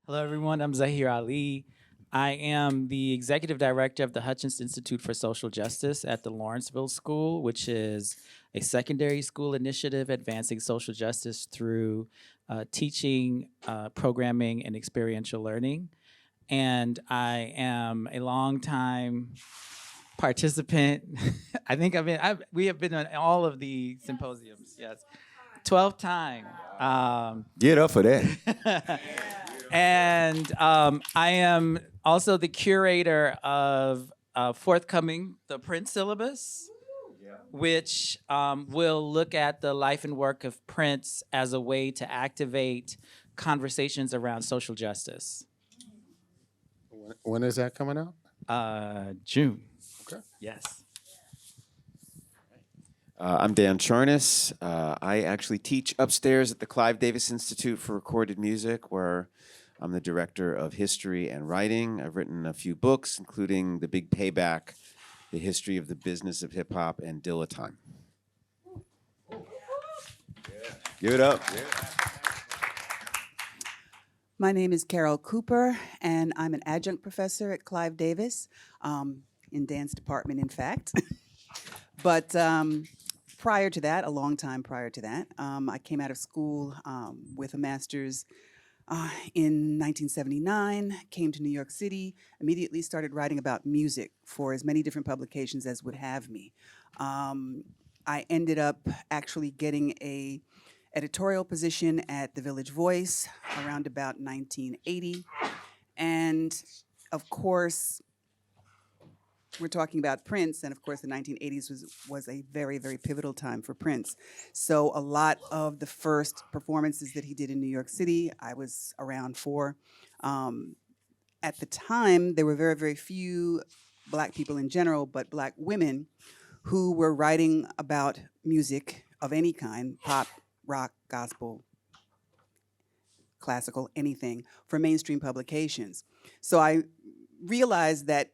Hello, everyone. I'm Zahir Ali. I am the executive director of the Hutchins Institute for Social Justice at the Lawrenceville School, which is a secondary school initiative advancing social justice through teaching, programming, and experiential learning. And I am a longtime participant. I think we have been on all of the symposiums. Yes, 12th time. Get up for that. And I am also the curator of forthcoming the Prince syllabus, which will look at the life and work of Prince as a way to activate conversations around social justice. When is that coming out? June. Okay. Yes. I'm Dan Charnas. I actually teach upstairs at the Clive Davis Institute for Recorded Music, where I'm the director of history and writing. I've written a few books, including The Big Payback, The History of the Business of Hip Hop, and Dilla Time. Give it up. My name is Carol Cooper, and I'm an adjunct professor at Clive Davis, in Dan's department, in fact. But prior to that, a long time prior to that, I came out of school with a master's in 1979, came to New York City, immediately started writing about music for as many different publications as would have me. I ended up actually getting a editorial position at the Village Voice around about 1980. And of course, we're talking about Prince, and of course the 1980s was a very, very pivotal time for Prince. So a lot of the first performances that he did in New York City, I was around for. At the time, there were very, very few Black people in general, but Black women who were writing about music of any kind, pop, rock, gospel, classical, anything, for mainstream publications. So I realized that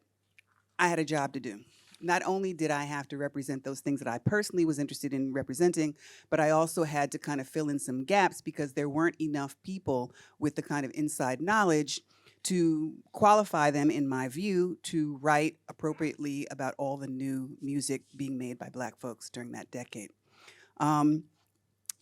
I had a job to do. Not only did I have to represent those things that I personally was interested in representing, but I also had to kind of fill in some gaps because there weren't enough people with the kind of inside knowledge to qualify them, in my view, to write appropriately about all the new music being made by Black folks during that decade.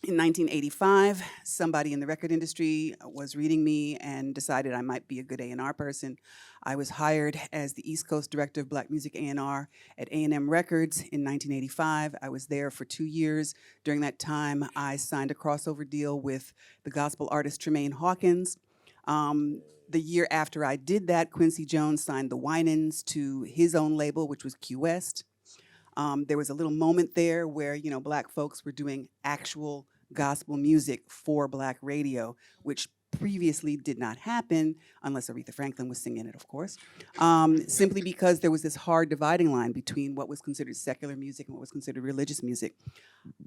In 1985, somebody in the record industry was reading me and decided I might be a good A&R person. I was hired as the East Coast Director of Black Music A&R at A&M Records in 1985. I was there for 2 years. During that time, I signed a crossover deal with the gospel artist Tremaine Hawkins. The year after I did that, Quincy Jones signed the Winans to his own label, which was Q West. There was a little moment there where, Black folks were doing actual gospel music for Black radio, which previously did not happen, unless Aretha Franklin was singing it, of course, simply because there was this hard dividing line between what was considered secular music and what was considered religious music.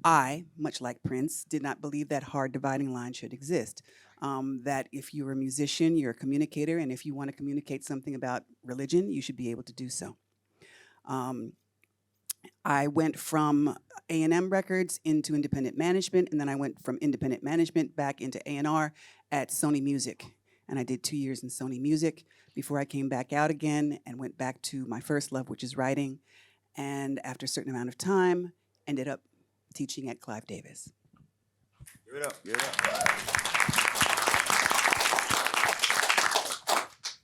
I, much like Prince, did not believe that hard dividing line should exist, that if you're a musician, you're a communicator, and if you want to communicate something about religion, you should be able to do so. I went from A&M Records into independent management, and then I went from independent management back into A&R at Sony Music. And I did 2 years in Sony Music before I came back out again and went back to my first love, which is writing. And after a certain amount of time, ended up teaching at Clive Davis. Give it up. Give it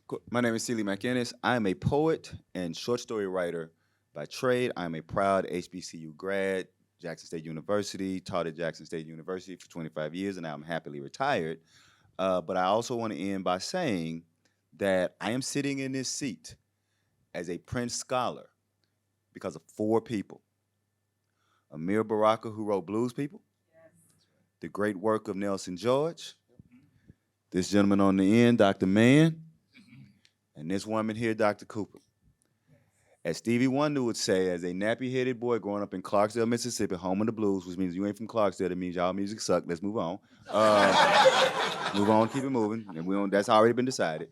up. My name is Sheila McInnes. I am a poet and short story writer by trade. I'm a proud HBCU grad, Jackson State University, taught at Jackson State University for 25 years, and now I'm happily retired. But I also want to end by saying that I am sitting in this seat as a Prince scholar because of 4 people. Amir Baraka, who wrote Blues People, the great work of Nelson George, this gentleman on the end, Dr. Mann, and this woman here, Dr. Cooper. As Stevie Wonder would say, as a nappy-headed boy growing up in Clarksdale, Mississippi, home of the blues, which means you ain't from Clarksdale, that means y'all music suck. Let's move on. Move on, keep it moving. And that's already been decided.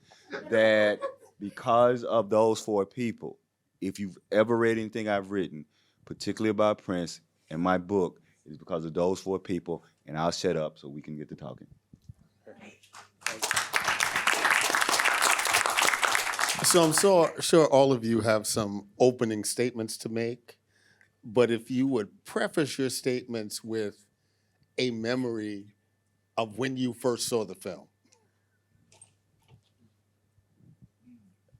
That because of those 4 people, if you've ever read anything I've written, particularly about Prince and my book, it's because of those 4 people. And I'll shut up so we can get to talking. So I'm sure all of you have some opening statements to make, but if you would preface your statements with a memory of when you first saw the film.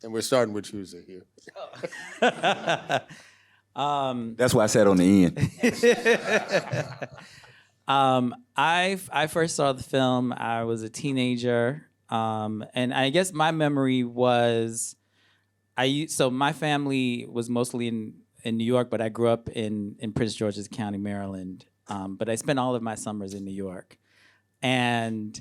And we're starting with Chusa here. That's why I sat on the end. I first saw the film. I was a teenager, and I guess my memory was so my family was mostly in New York, but I grew up in Prince George's County, Maryland. But I spent all of my summers in New York, and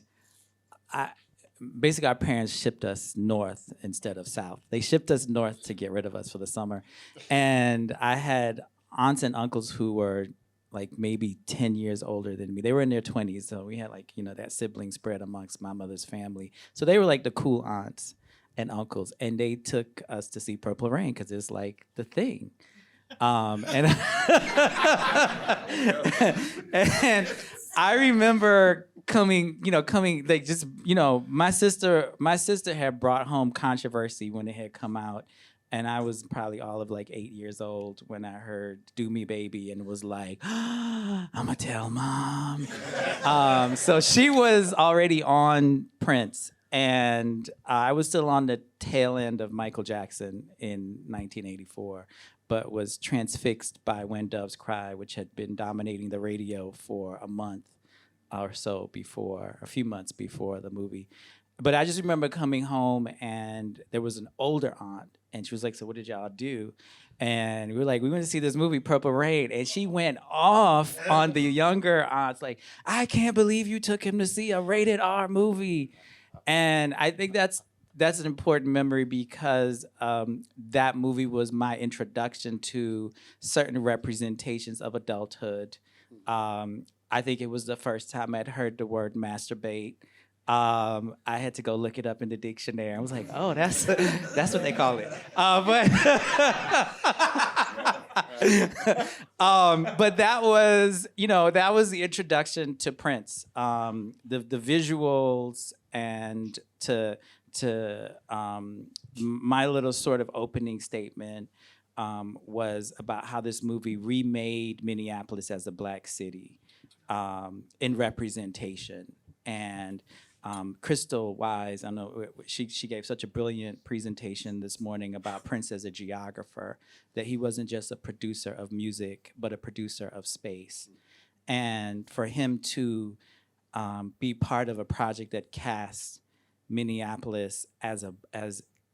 basically our parents shipped us north instead of south. They shipped us north to get rid of us for the summer, and I had aunts and uncles who were like maybe 10 years older than me. They were in their 20s, so we had like, that sibling spread amongst my mother's family. So they were like the cool aunts and uncles, and they took us to see Purple Rain because it's like the thing. And and I remember coming, like just, my sister had brought home Controversy when it had come out. And I was probably all of like 8 years old when I heard "Do Me Baby" and was like, "I'ma tell mom." So she was already on Prince, and I was still on the tail end of Michael Jackson in 1984, but was transfixed by "When Doves Cry," which had been dominating the radio for a month or so a few months before the movie. But I just remember coming home, and there was an older aunt, and she was like, "So what did y'all do?" And we were like, "We went to see this movie, Purple Rain." And she went off on the younger aunts, like, "I can't believe you took him to see a rated R movie." And I think that's an important memory because that movie was my introduction to certain representations of adulthood. I think it was the first time I'd heard the word masturbate. I had to go look it up in the dictionary. I was like, "Oh, that's what they call it." But that was the introduction to Prince. The visuals and to my little sort of opening statement was about how this movie remade Minneapolis as a black city in representation. And Crystal Wise, I know she gave such a brilliant presentation this morning about Prince as a geographer, that he wasn't just a producer of music, but a producer of space. And for him to be part of a project that casts Minneapolis as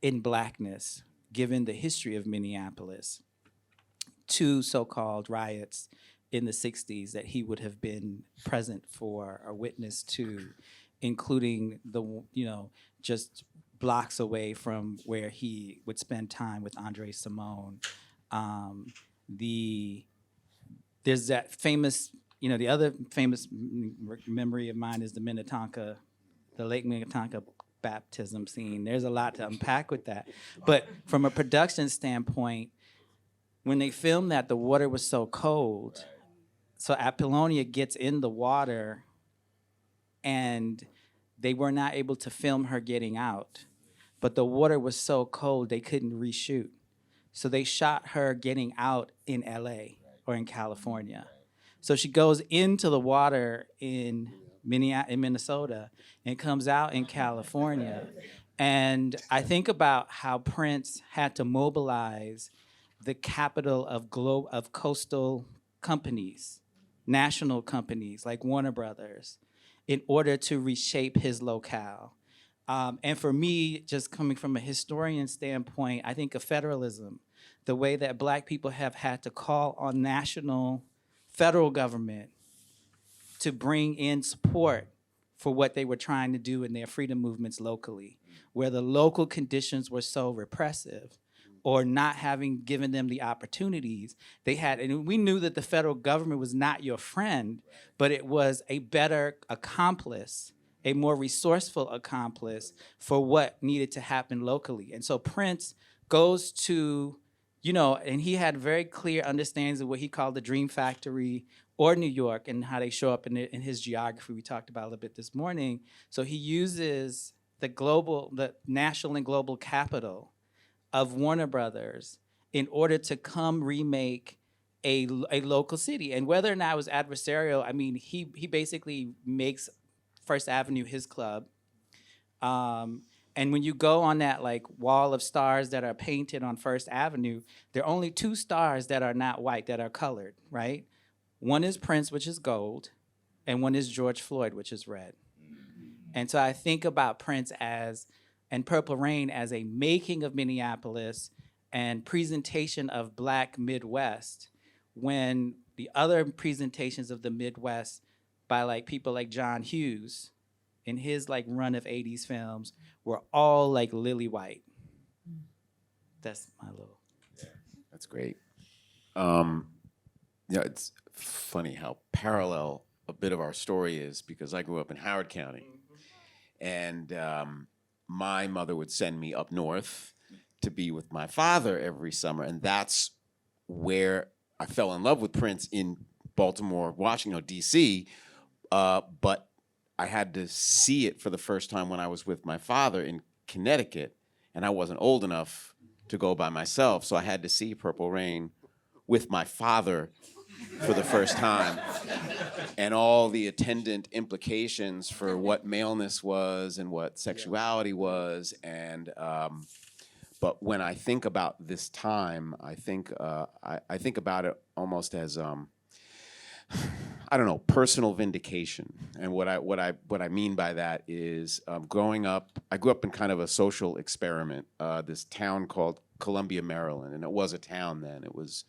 in blackness, given the history of Minneapolis, two so-called riots in the 60s that he would have been present for or witness to, including just blocks away from where he would spend time with Andre Simone. There's that famous, the other famous memory of mine is the Lake Minnetonka baptism scene. There's a lot to unpack with that. But from a production standpoint, when they filmed that, the water was so cold. So Apollonia gets in the water, and they were not able to film her getting out. But the water was so cold, they couldn't reshoot. So they shot her getting out in LA or in California. So she goes into the water in Minnesota and comes out in California. And I think about how Prince had to mobilize the capital of coastal companies, national companies like Warner Brothers, in order to reshape his locale. And for me, just coming from a historian standpoint, I think of federalism, the way that Black people have had to call on federal government to bring in support for what they were trying to do in their freedom movements locally, where the local conditions were so repressive or not having given them the opportunities they had. And we knew that the federal government was not your friend, but it was a better accomplice, a more resourceful accomplice for what needed to happen locally. And so Prince goes to, and he had very clear understandings of what he called the Dream Factory or New York and how they show up in his geography we talked about a little bit this morning. So he uses the national and global capital of Warner Brothers in order to come remake a local city. And whether or not it was adversarial, I mean, he basically makes First Avenue his club. And when you go on that like wall of stars that are painted on First Avenue, there are only 2 stars that are not white, that are colored, right? One is Prince, which is gold, and one is George Floyd, which is red. And so I think about Prince and Purple Rain as a making of Minneapolis and presentation of Black Midwest, when the other presentations of the Midwest by like people like John Hughes in his like run of 80s films were all like lily white. That's my little. That's great. It's funny how parallel a bit of our story is, because I grew up in Howard County, and my mother would send me up north to be with my father every summer, and that's where I fell in love with Prince, in Baltimore, Washington, D.C., but I had to see it for the first time when I was with my father in Connecticut, and I wasn't old enough to go by myself, so I had to see Purple Rain with my father for the first time, and all the attendant implications for what maleness was and what sexuality was. And but when I think about this time, I think about it almost as I don't know, personal vindication. And what I mean by that is, growing up, I grew up in kind of a social experiment. This town called Columbia, Maryland, and it was a town then. It was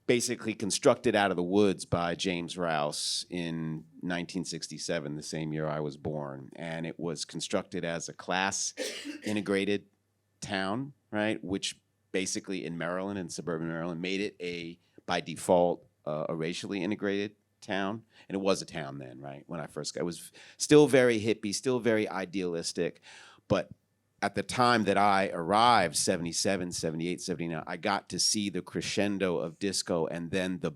basically constructed out of the woods by James Rouse in 1967, the same year I was born. And it was constructed as a class-integrated town, right? Which basically in Maryland, in suburban Maryland, made it by default, a racially integrated town. And it was a town then, right? When I first got, it was still very hippie, still very idealistic. But at the time that I arrived, 77, 78, 79, I got to see the crescendo of disco and then the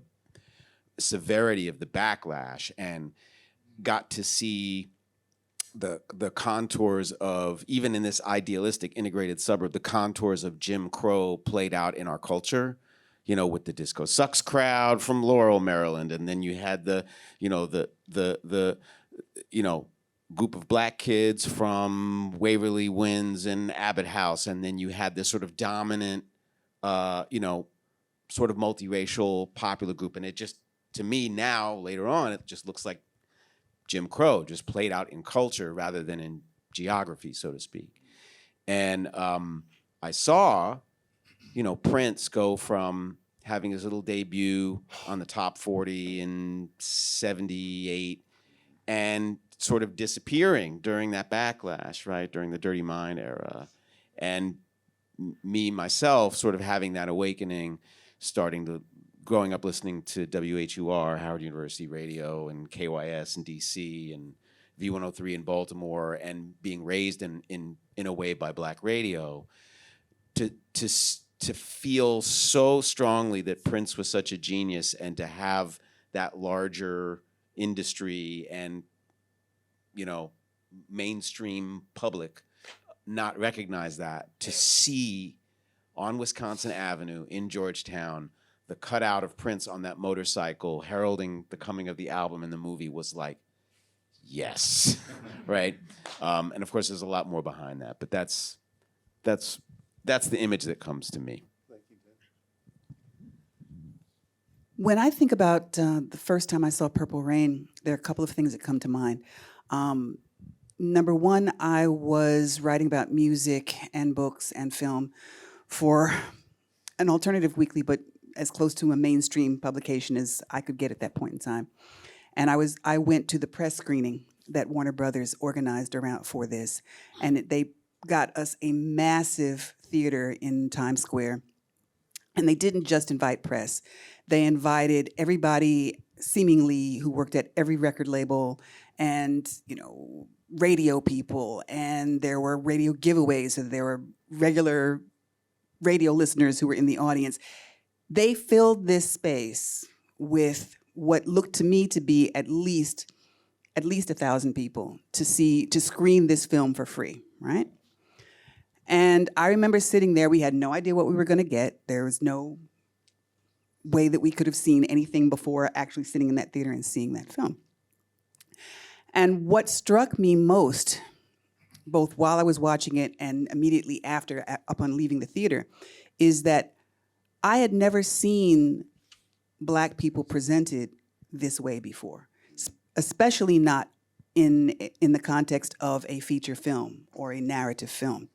severity of the backlash, and got to see the contours of, even in this idealistic integrated suburb, the contours of Jim Crow played out in our culture, you know, with the Disco Sucks crowd from Laurel, Maryland. And then you had the group of black kids from Waverly Winds and Abbott House. And then you had this sort of dominant, sort of multiracial popular group. And it just, to me now, later on, it just looks like Jim Crow, just played out in culture rather than in geography, so to speak. And I saw, Prince go from having his little debut on the top 40 in 78 and sort of disappearing during that backlash, right, during the Dirty Mind era. And me, myself, sort of having that awakening, growing up listening to WHUR, Howard University Radio, and KYS in DC, and V103 in Baltimore, and being raised in a way by black radio, to feel so strongly that Prince was such a genius, and to have that larger industry and mainstream public not recognize that, to see on Wisconsin Avenue in Georgetown the cutout of Prince on that motorcycle heralding the coming of the album and the movie was like, yes, right? And of course, there's a lot more behind that, but that's the image that comes to me. When I think about the first time I saw Purple Rain, there are a couple of things that come to mind. Number one, I was writing about music and books and film for an alternative weekly, but as close to a mainstream publication as I could get at that point in time. And I went to the press screening that Warner Brothers organized around for this, and they got us a massive theater in Times Square. And they didn't just invite press. They invited everybody seemingly who worked at every record label, and radio people, and there were radio giveaways, so there were regular radio listeners who were in the audience. They filled this space with what looked to me to be at least 1,000 people to screen this film for free, right? And I remember sitting there, we had no idea what we were going to get. There was no way that we could have seen anything before actually sitting in that theater and seeing that film. And what struck me most, both while I was watching it and immediately after, upon leaving the theater, is that I had never seen Black people presented this way before, especially not in the context of a feature film or a narrative film.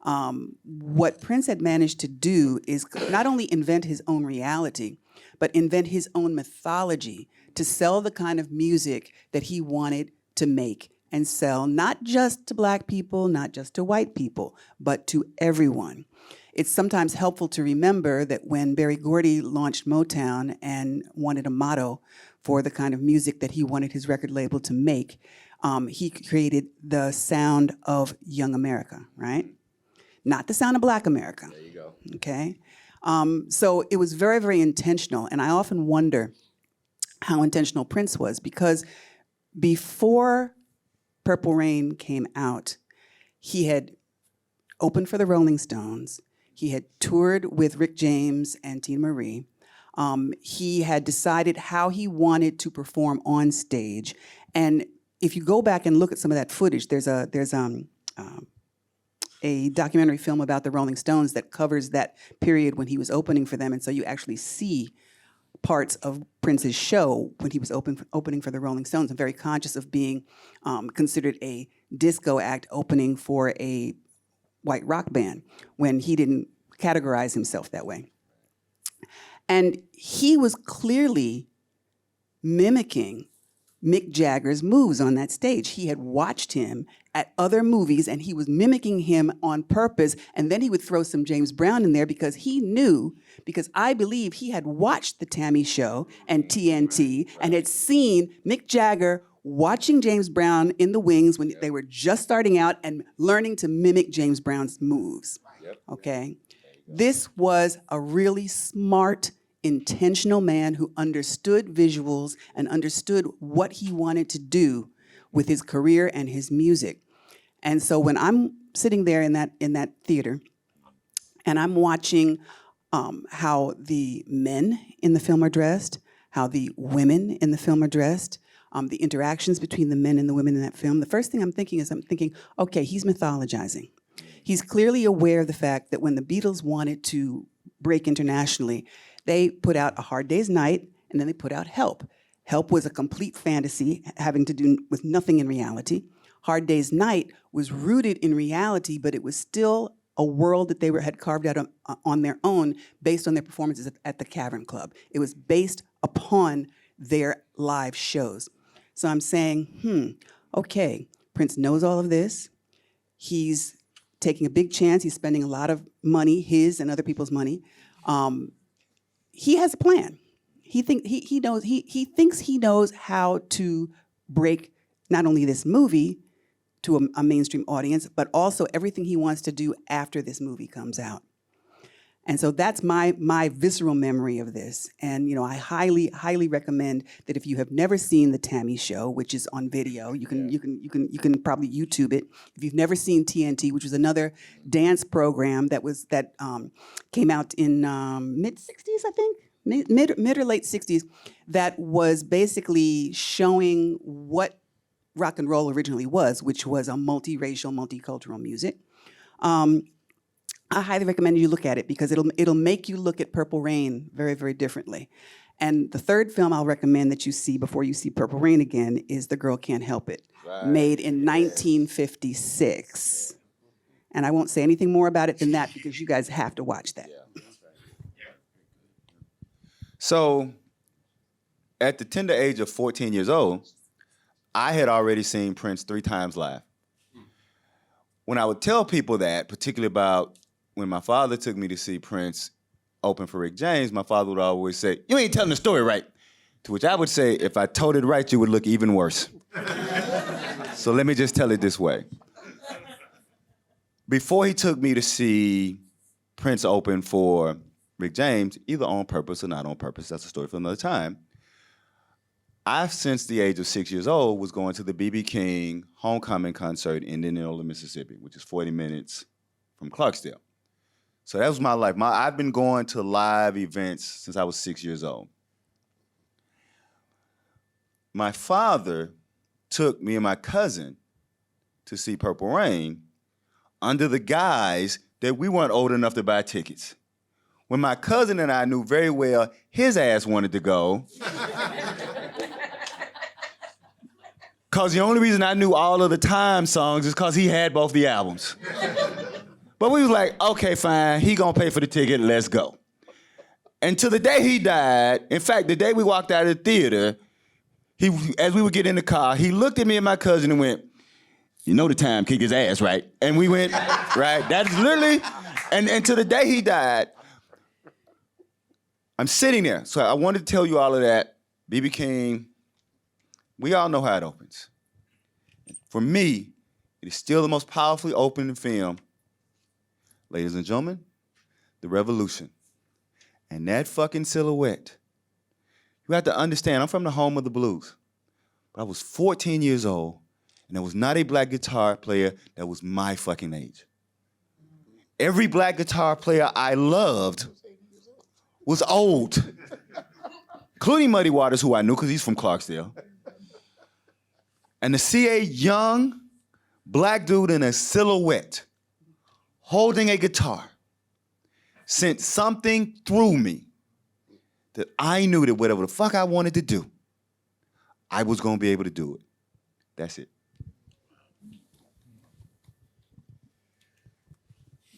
What Prince had managed to do is not only invent his own reality, but invent his own mythology to sell the kind of music that he wanted to make and sell, not just to Black people, not just to white people, but to everyone. It's sometimes helpful to remember that when Berry Gordy launched Motown and wanted a motto for the kind of music that he wanted his record label to make, he created the sound of young America, right? Not the sound of Black America. There you go. Okay? So it was very, very intentional, and I often wonder how intentional Prince was, because before Purple Rain came out, he had opened for the Rolling Stones. He had toured with Rick James and Tina Marie. He had decided how he wanted to perform on stage. And if you go back and look at some of that footage, there's a documentary film about the Rolling Stones that covers that period when he was opening for them. And so you actually see parts of Prince's show when he was opening for the Rolling Stones. I'm very conscious of being considered a disco act opening for a white rock band when he didn't categorize himself that way. And he was clearly mimicking Mick Jagger's moves on that stage. He had watched him at other movies and he was mimicking him on purpose, and then he would throw some James Brown in there because he knew, because I believe he had watched the Tammy Show and TNT and had seen Mick Jagger watching James Brown in the wings when they were just starting out and learning to mimic James Brown's moves, okay? This was a really smart, intentional man who understood visuals and understood what he wanted to do with his career and his music. And so when I'm sitting there in that theater and I'm watching how the men in the film are dressed, how the women in the film are dressed, the interactions between the men and the women in that film, the first thing I'm thinking, okay, he's mythologizing. He's clearly aware of the fact that when the Beatles wanted to break internationally, they put out A Hard Day's Night, and then they put out Help. Help was a complete fantasy having to do with nothing in reality. Hard Day's Night was rooted in reality, but it was still a world that they had carved out on their own based on their performances at the Cavern Club. It was based upon their live shows. So I'm saying, okay, Prince knows all of this. He's taking a big chance. He's spending a lot of money, his and other people's money. He has a plan. He thinks he knows how to break not only this movie to a mainstream audience, but also everything he wants to do after this movie comes out. And so that's my visceral memory of this. And I highly, highly recommend that if you have never seen the Tammy Show, which is on video, you can probably YouTube it. If you've never seen TNT, which was another dance program that came out in mid-60s, I think, mid or late 60s, that was basically showing what rock and roll originally was, which was a multiracial, multicultural music. I highly recommend you look at it because it'll make you look at Purple Rain very, very differently. And the third film I'll recommend that you see before you see Purple Rain again is The Girl Can't Help It, made in 1956. And I won't say anything more about it than that because you guys have to watch that. So, at the tender age of 14 years old, I had already seen Prince 3 times live. When I would tell people that, particularly about when my father took me to see Prince open for Rick James, my father would always say, "You ain't telling the story right." To which I would say, if I told it right, you would look even worse. So let me just tell it this way. Before he took me to see Prince open for Rick James, either on purpose or not on purpose, that's a story for another time, I, since the age of 6 years old, was going to the B.B. King homecoming concert in Indianola, Mississippi, which is 40 minutes from Clarksdale. So that was my life. I've been going to live events since I was 6 years old. My father took me and my cousin to see Purple Rain under the guise that we weren't old enough to buy tickets. When my cousin and I knew very well his ass wanted to go. Because the only reason I knew all of the Time songs is because he had both the albums. But we was like, okay, fine, he gonna pay for the ticket, let's go. And to the day he died, in fact, the day we walked out of the theater, as we would get in the car, he looked at me and my cousin and went, you know the Time kicked his ass, right? And we went, right? That's literally, and to the day he died, I'm sitting there. So I wanted to tell you all of that. B.B. King, we all know how it opens. For me, it is still the most powerfully opening film. Ladies and gentlemen, The Revolution. And that fucking silhouette. You have to understand, I'm from the home of the blues. But I was 14 years old, and there was not a black guitar player that was my fucking age. Every black guitar player I loved was old, including Muddy Waters, who I knew because he's from Clarksdale. And to see a young black dude in a silhouette holding a guitar sent something through me that I knew that whatever the fuck I wanted to do, I was gonna be able to do it. That's it.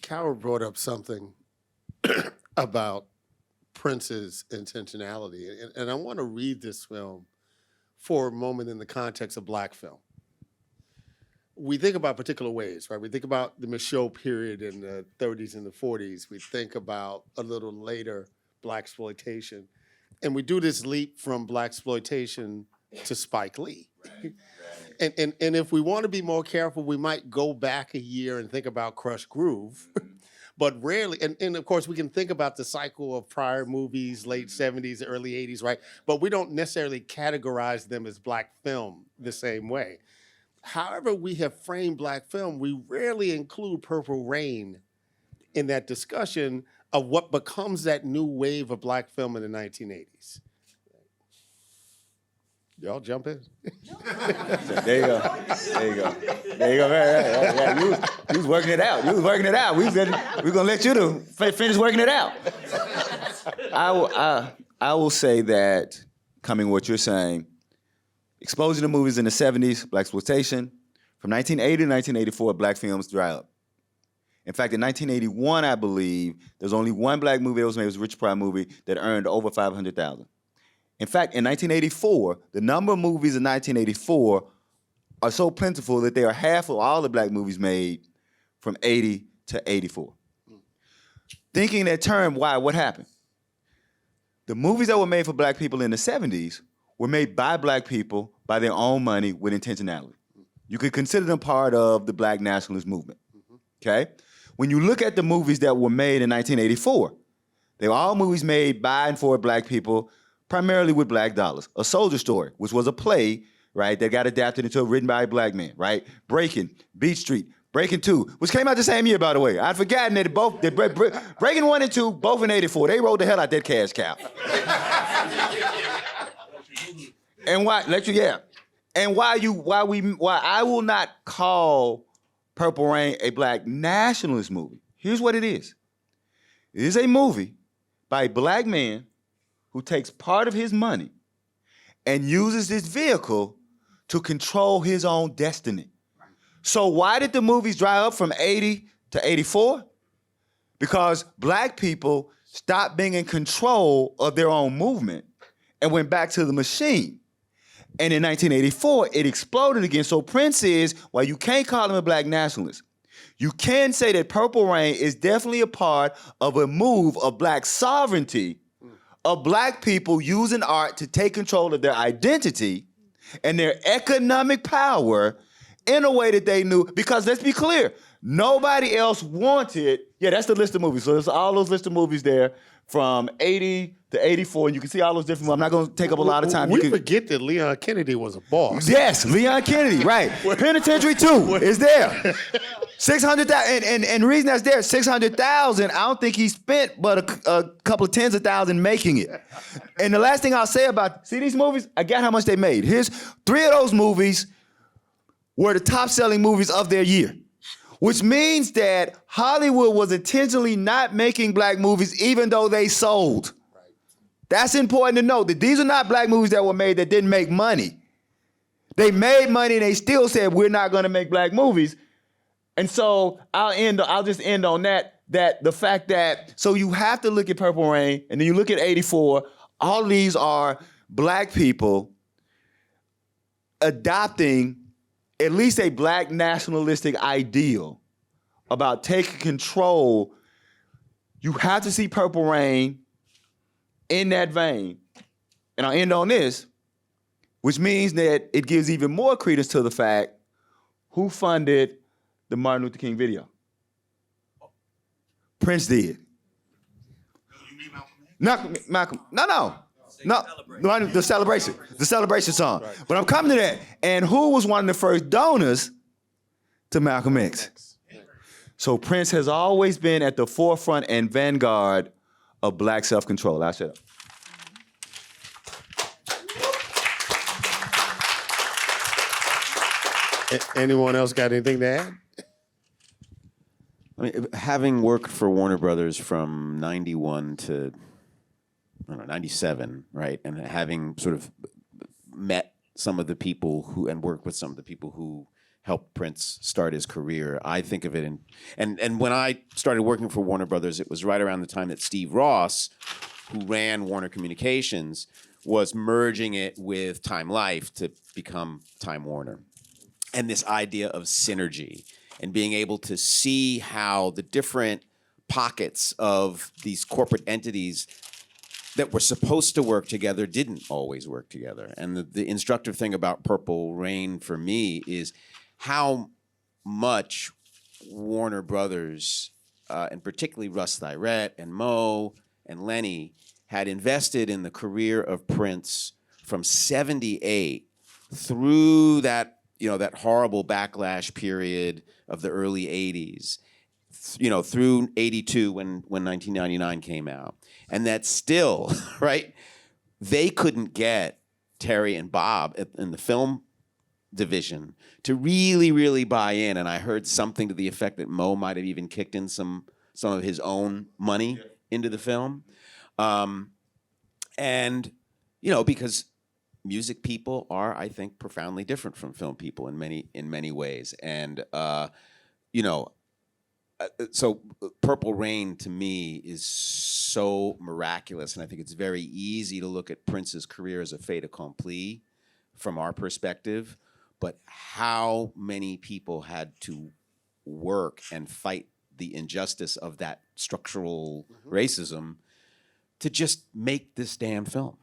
Carol brought up something about Prince's intentionality, and I want to read this film for a moment in the context of black film. We think about particular ways, right? We think about the Michaud period in the 30s and the 40s. We think about a little later blaxploitation, and we do this leap from blaxploitation to Spike Lee. And if we want to be more careful, we might go back a year and think about Crush Groove. But rarely, and of course, we can think about the cycle of prior movies, late 70s, early 80s, right? But we don't necessarily categorize them as black film the same way. However we have framed black film, we rarely include Purple Rain in that discussion of what becomes that new wave of black film in the 1980s. Y'all jump in? There you go. There you go. There you go. Yeah. You was working it out. You was working it out. We're gonna let you to finish working it out. I will say that, coming what you're saying, explosion of movies in the 70s, blaxploitation. From 1980 to 1984, black films dry up. In fact, in 1981, I believe, there's only one black movie that was made. It was a Rich Pryor movie that earned over $500,000. In fact, in 1984, the number of movies in 1984 are so plentiful that they are half of all the black movies made from 80 to 84. Thinking that term, why? What happened? The movies that were made for black people in the 70s were made by black people by their own money with intentionality. You could consider them part of the black nationalist movement, okay? When you look at the movies that were made in 1984, they were all movies made by and for black people, primarily with black dollars. A Soldier Story, which was a play, right, that got adapted into a written by a black man, right? Breaking, Beat Street, Breaking 2, which came out the same year, by the way. I'd forgotten that Breaking 1 and 2, both in 84. They rolled the hell out that cash cow. And why I will not call Purple Rain a black nationalist movie. Here's what it is. It is a movie by a black man who takes part of his money and uses this vehicle to control his own destiny. So why did the movies dry up from 80 to 84? Because black people stopped being in control of their own movement and went back to the machine. And in 1984, it exploded again. So Prince is, while you can't call him a black nationalist, you can say that Purple Rain is definitely a part of a move of black sovereignty, of black people using art to take control of their identity and their economic power in a way that they knew. Because let's be clear, nobody else wanted, that's the list of movies. So there's all those list of movies there from 80 to 84, and you can see all those different ones. I'm not going to take up a lot of time. We forget that Leon Kennedy was a boss. Yes, Leon Kennedy, right. Penitentiary 2 is there. 600,000, and the reason that's there, 600,000. I don't think he spent but a couple of tens of thousands making it. And the last thing I'll say about these movies, I got how much they made. Here's 3 of those movies were the top-selling movies of their year, which means that Hollywood was intentionally not making black movies, even though they sold. That's important to note, that these are not black movies that were made that didn't make money. They made money and they still said, we're not going to make black movies. And so I'll just end on that the fact that, so you have to look at Purple Rain, and then you look at 84, all of these are black people adopting at least a black nationalistic ideal about taking control. You have to see Purple Rain in that vein. And I'll end on this, which means that it gives even more credence to the fact who funded the Martin Luther King video. Prince did. Malcolm. No. The celebration song. Right. But I'm coming to that. And who was one of the first donors to Malcolm X? So Prince has always been at the forefront and vanguard of black self-control. I'll shut up. Anyone else got anything to add? I mean, having worked for Warner Brothers from 91 to 97, right? And having sort of met some of the people and worked with some of the people who helped Prince start his career, I think of it and when I started working for Warner Brothers, it was right around the time that Steve Ross, who ran Warner Communications, was merging it with Time Life to become Time Warner. And this idea of synergy and being able to see how the different pockets of these corporate entities that were supposed to work together didn't always work together. And the instructive thing about Purple Rain for me is how much Warner Brothers, and particularly Russ Thyrett and Mo and Lenny, had invested in the career of Prince from 78 through that horrible backlash period of the early 80s, through 82 when 1999 came out. And that still, right, they couldn't get Terry and Bob in the film division to really, really buy in. And I heard something to the effect that Mo might have even kicked in some of his own money into the film. And, because music people are, I think, profoundly different from film people in many ways. And, so Purple Rain to me is so miraculous, and I think it's very easy to look at Prince's career as a fait accompli from our perspective, but how many people had to work and fight the injustice of that structural racism to just make this damn film.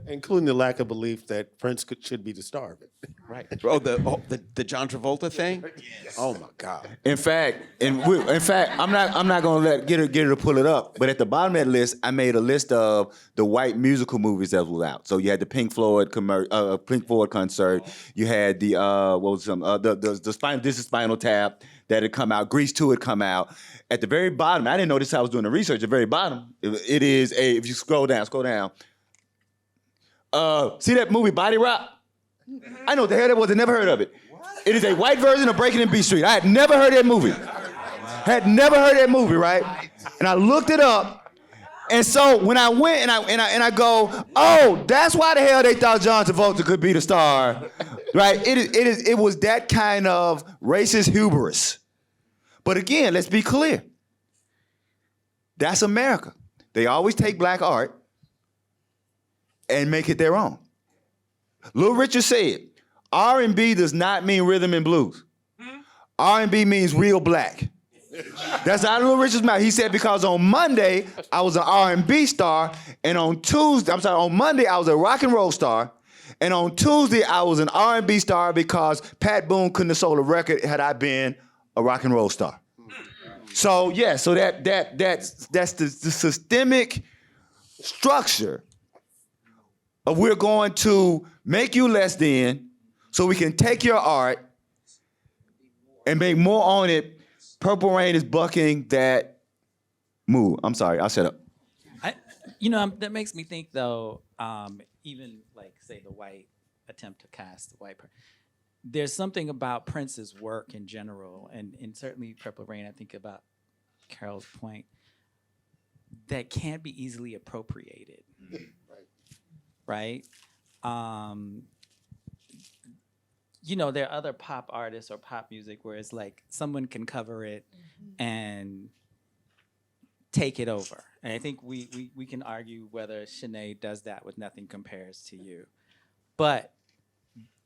Including the lack of belief that Prince should be the star of it. Right. The John Travolta thing? Yes. Oh my God. In fact, I'm not gonna get her to pull it up. But at the bottom of that list, I made a list of the white musical movies that was out. So you had the Pink Floyd concert. You had the Spinal Tap that had come out. Grease 2 had come out. At the very bottom, I didn't know this. I was doing the research. At the very bottom, it is if you scroll down. See that movie Body Rock? I know what the hell that was. I never heard of it. What? It is a white version of Breaking in B Street. I had never heard that movie. Right? And I looked it up. And so when I went and I go, oh, that's why the hell they thought John Travolta could be the star, right? It was that kind of racist hubris. But again, let's be clear. That's America. They always take black art and make it their own. Little Richard said, R&B does not mean rhythm and blues. R&B means real black. That's out of Little Richard's mouth. He said, because on Monday, I was an R&B star, and on Monday, I was a rock and roll star, and on Tuesday, I was an R&B star because Pat Boone couldn't have sold a record had I been a rock and roll star. So that's the systemic structure of we're going to make you less than so we can take your art and make more on it Purple Rain is bucking that move. I'm sorry, I'll shut up. That makes me think though, even like say the white attempt to cast the white person. There's something about Prince's work in general, and certainly Purple Rain, I think about Carol's point, that can't be easily appropriated, right? There are other pop artists or pop music where it's like someone can cover it and take it over. And I think we can argue whether Sinead does that with Nothing Compares to You. But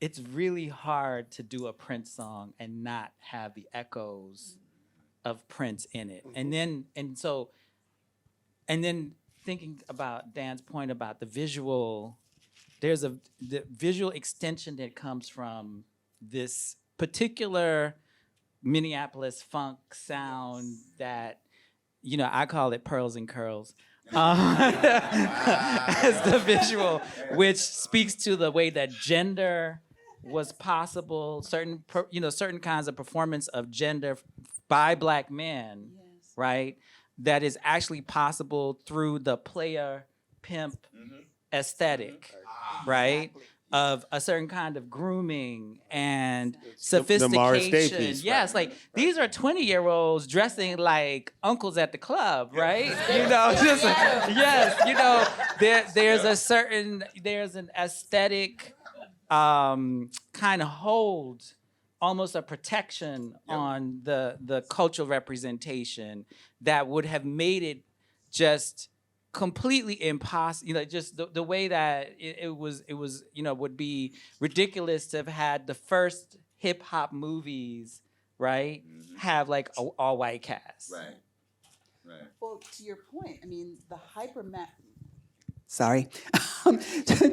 it's really hard to do a Prince song and not have the echoes of Prince in it. And then thinking about Dan's point about the visual, there's the visual extension that comes from this particular Minneapolis funk sound that, I call it Pearls and Curls. As the visual, which speaks to the way that gender was possible, certain kinds of performance of gender by Black men, right? That is actually possible through the player pimp aesthetic, right? Of a certain kind of grooming and sophistication. The Morris Day piece, yes, right? like these are 20-year-olds dressing like uncles at the club, right? Yes, there's an aesthetic kind of hold, almost a protection on the cultural representation that would have made it just completely impossible. Just the way that it was would be ridiculous to have had the first hip hop movies, right, have like a all white cast. Right. Well, to your point, I mean,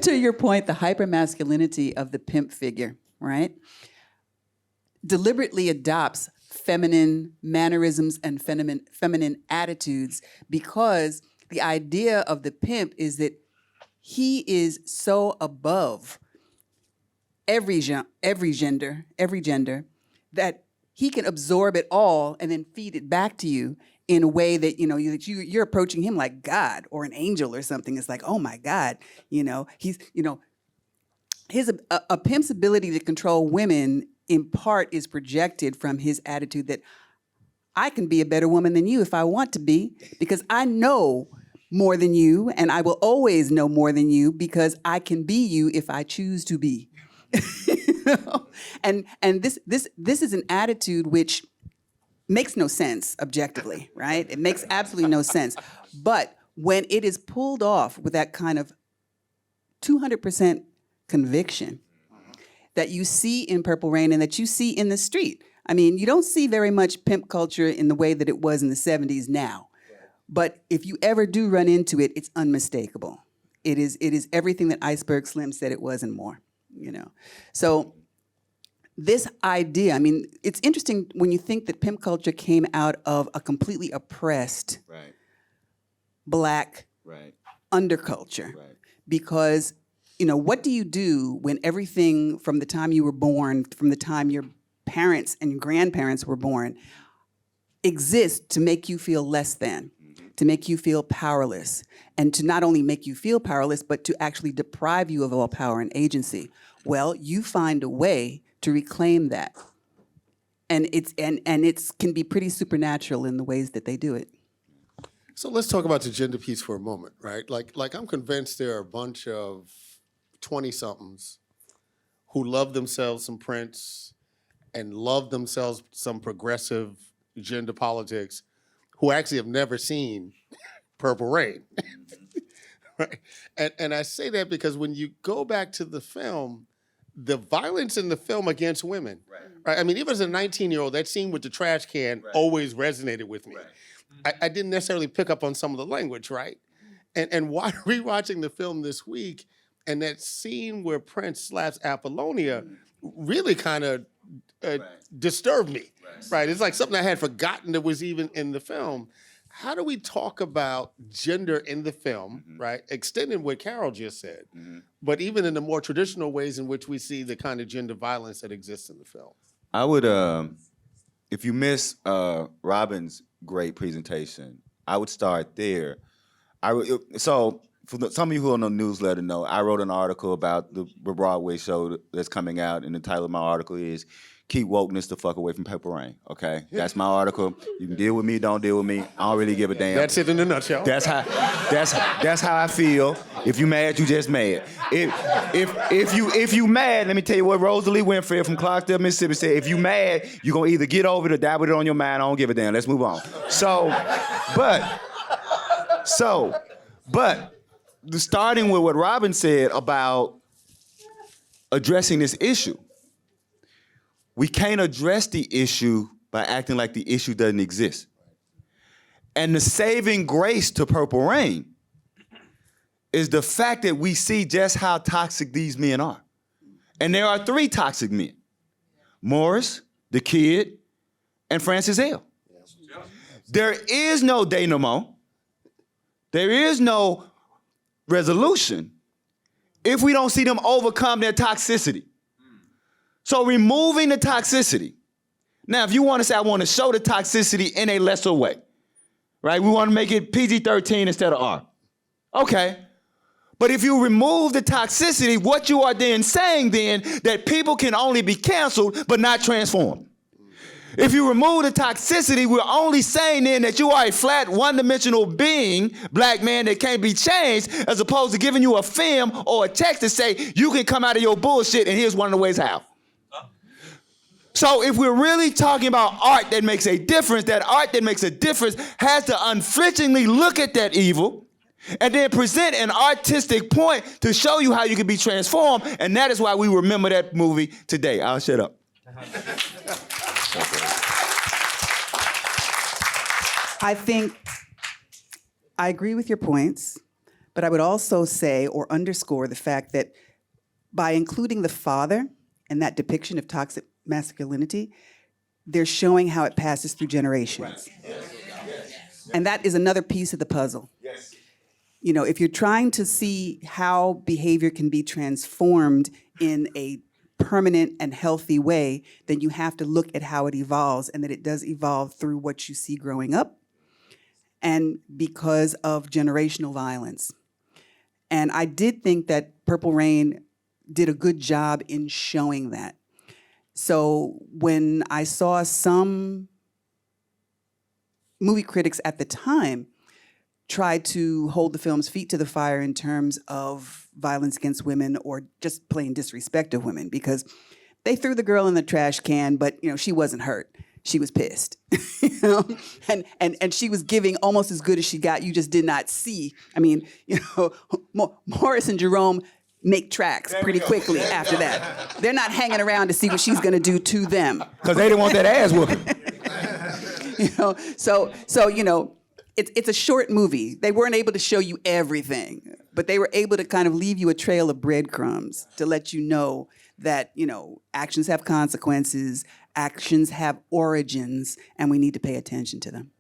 to your point, the hypermasculinity of the pimp figure, right, deliberately adopts feminine mannerisms and feminine attitudes, because the idea of the pimp is that he is so above every gender, that he can absorb it all and then feed it back to you in a way that you're approaching him like God or an angel or something. It's like, oh my God, he's a pimp's ability to control women in part is projected from his attitude that I can be a better woman than you if I want to be, because I know more than you, and I will always know more than you because I can be you if I choose to be. And this is an attitude which makes no sense objectively, right? It makes absolutely no sense. But when it is pulled off with that kind of 200% conviction that you see in Purple Rain and that you see in the street. I mean, you don't see very much pimp culture in the way that it was in the 70s now. But if you ever do run into it, it's unmistakable. It is everything that Iceberg Slim said it was and more, So this idea, I mean, it's interesting when you think that pimp culture came out of a completely oppressed Black underculture. Because what do you do when everything from the time you were born, from the time your parents and grandparents were born, exists to make you feel less than, to make you feel powerless, and to not only make you feel powerless, but to actually deprive you of all power and agency? Well, you find a way to reclaim that. And it can be pretty supernatural in the ways that they do it. So let's talk about the gender piece for a moment, right? Like I'm convinced there are a bunch of 20-somethings who love themselves some Prince and love themselves some progressive gender politics who actually have never seen Purple Rain. Right? And I say that because when you go back to the film, the violence in the film against women, right? I mean, even as a 19-year-old, that scene with the trash can always resonated with me. I didn't necessarily pick up on some of the language, right? And while rewatching the film this week, and that scene where Prince slaps Apollonia really kind of disturbed me, right? It's like something I had forgotten that was even in the film. How do we talk about gender in the film, right? Extending what Carol just said, but even in the more traditional ways in which we see the kind of gender violence that exists in the film. I would if you miss Robin's great presentation, I would start there. So for some of you who are on the newsletter know, I wrote an article about the Broadway show that's coming out, and the title of my article is "Keep Wokeness the Fuck Away from Purple Rain." Okay, that's my article. You can deal with me, don't deal with me. I don't really give a damn. That's it in a nutshell. That's how I feel. If you mad, you just mad. If you mad, let me tell you what Rosalie Winfrey from Clarksdale, Mississippi said. If you mad, you gonna either get over it or die with it on your mind. I don't give a damn. Let's move on. But starting with what Robin said about addressing this issue, we can't address the issue by acting like the issue doesn't exist. And the saving grace to Purple Rain is the fact that we see just how toxic these men are. And there are 3 toxic men: Morris, the kid, and Francis L. There is no denouement. There is no resolution if we don't see them overcome their toxicity. So removing the toxicity. Now, if you want to say, I want to show the toxicity in a lesser way, right? We want to make it PG-13 instead of R. Okay. But if you remove the toxicity, what you are then saying then that people can only be canceled but not transformed. If you remove the toxicity, we're only saying then that you are a flat, one-dimensional being, black man, that can't be changed, as opposed to giving you a film or a text to say you can come out of your bullshit and here's one of the ways how. So if we're really talking about art that makes a difference, that art that makes a difference has to unflinchingly look at that evil and then present an artistic point to show you how you can be transformed, and that is why we remember that movie today. I'll shut up. I think I agree with your points, but I would also say or underscore the fact that by including the father in that depiction of toxic masculinity, they're showing how it passes through generations. And that is another piece of the puzzle. You know, if you're trying to see how behavior can be transformed in a permanent and healthy way, then you have to look at how it evolves, and that it does evolve through what you see growing up and because of generational violence. And I did think that Purple Rain did a good job in showing that. So when I saw some movie critics at the time try to hold the film's feet to the fire in terms of violence against women or just plain disrespect of women, because they threw the girl in the trash can, but you know, she wasn't hurt. She was pissed. You know? And she was giving almost as good as she got. You just did not see. I mean, you know, Morris and Jerome make tracks pretty quickly after that. They're not hanging around to see what she's gonna do to them. Because they didn't want that ass whooping. You know, so you know, it's a short movie. They weren't able to show you everything, but they were able to kind of leave you a trail of breadcrumbs to let you know that, you know, actions have consequences, actions have origins, and we need to pay attention to them.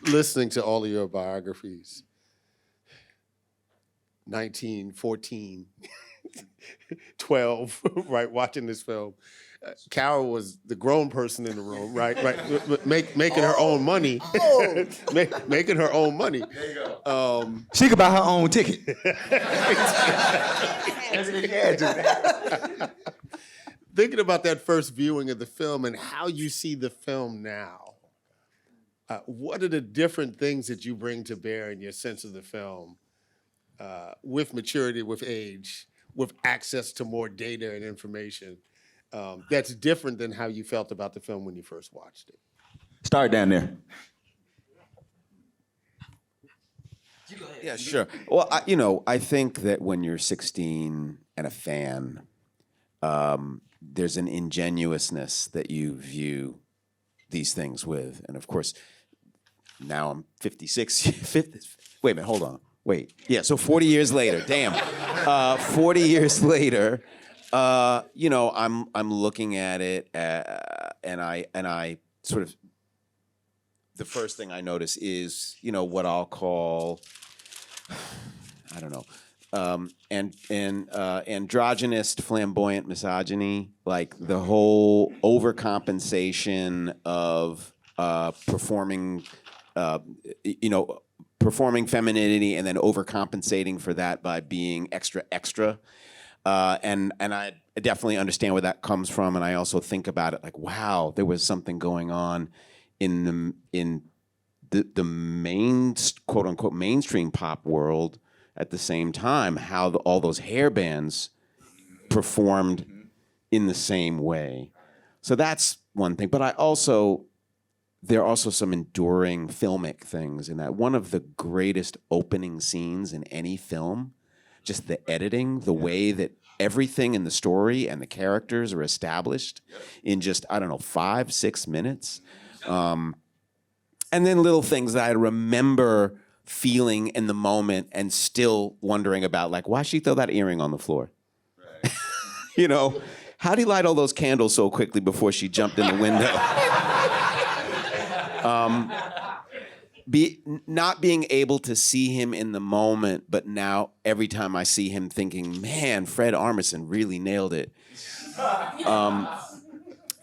Listening to all of your biographies, 19, 14, 12, right, watching this film. Carol was the grown person in the room, right, making her own money, making her own money. There you go. She could buy her own ticket. Thinking about that first viewing of the film and how you see the film now, what are the different things that you bring to bear in your sense of the film with maturity, with age, with access to more data and information that's different than how you felt about the film when you first watched it? Start down there. Yeah, sure. Well, I think that when you're 16 and a fan, there's an ingenuousness that you view these things with. And of course, now I'm 56. Wait a minute, hold on. Wait. Yeah, so 40 years later, damn. 40 years later, I'm looking at it and I sort of, the first thing I notice is, what I'll call, I don't know, androgynous, flamboyant misogyny, like the whole overcompensation of performing, performing femininity and then overcompensating for that by being extra. And I definitely understand where that comes from, and I also think about it like, wow, there was something going on in the main, quote unquote, mainstream pop world at the same time, how all those hair bands performed in the same way. So that's one thing. But there are also some enduring filmic things in that. One of the greatest opening scenes in any film, just the editing, the way that everything in the story and the characters are established in just, 5-6 minutes. And then little things that I remember feeling in the moment and still wondering about, like, why she throw that earring on the floor? Right. How do you light all those candles so quickly before she jumped in the window? Not being able to see him in the moment, but now every time I see him thinking, man, Fred Armisen really nailed it.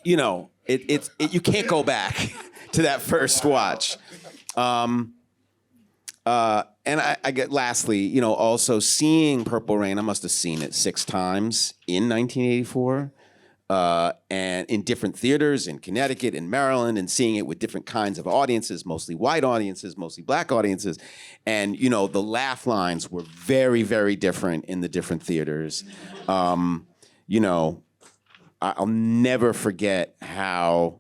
You can't go back to that first watch. And I get, lastly, also seeing Purple Rain, I must have seen it 6 times in 1984. And in different theaters in Connecticut, in Maryland, and seeing it with different kinds of audiences, mostly white audiences, mostly black audiences. And, the laugh lines were very, very different in the different theaters. I'll never forget how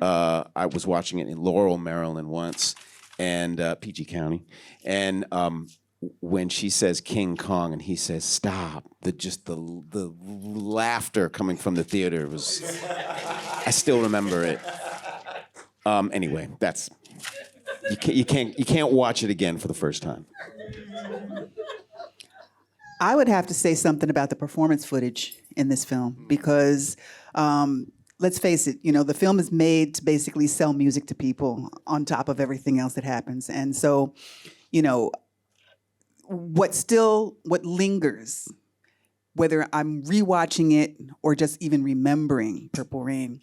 I was watching it in Laurel, Maryland once, and PG County. And when she says King Kong and he says stop, the laughter coming from the theater was, I still remember it. Anyway, that's, you can't watch it again for the first time. I would have to say something about the performance footage in this film because let's face it, the film is made to basically sell music to people on top of everything else that happens. And so, what lingers, whether I'm rewatching it or just even remembering Purple Rain,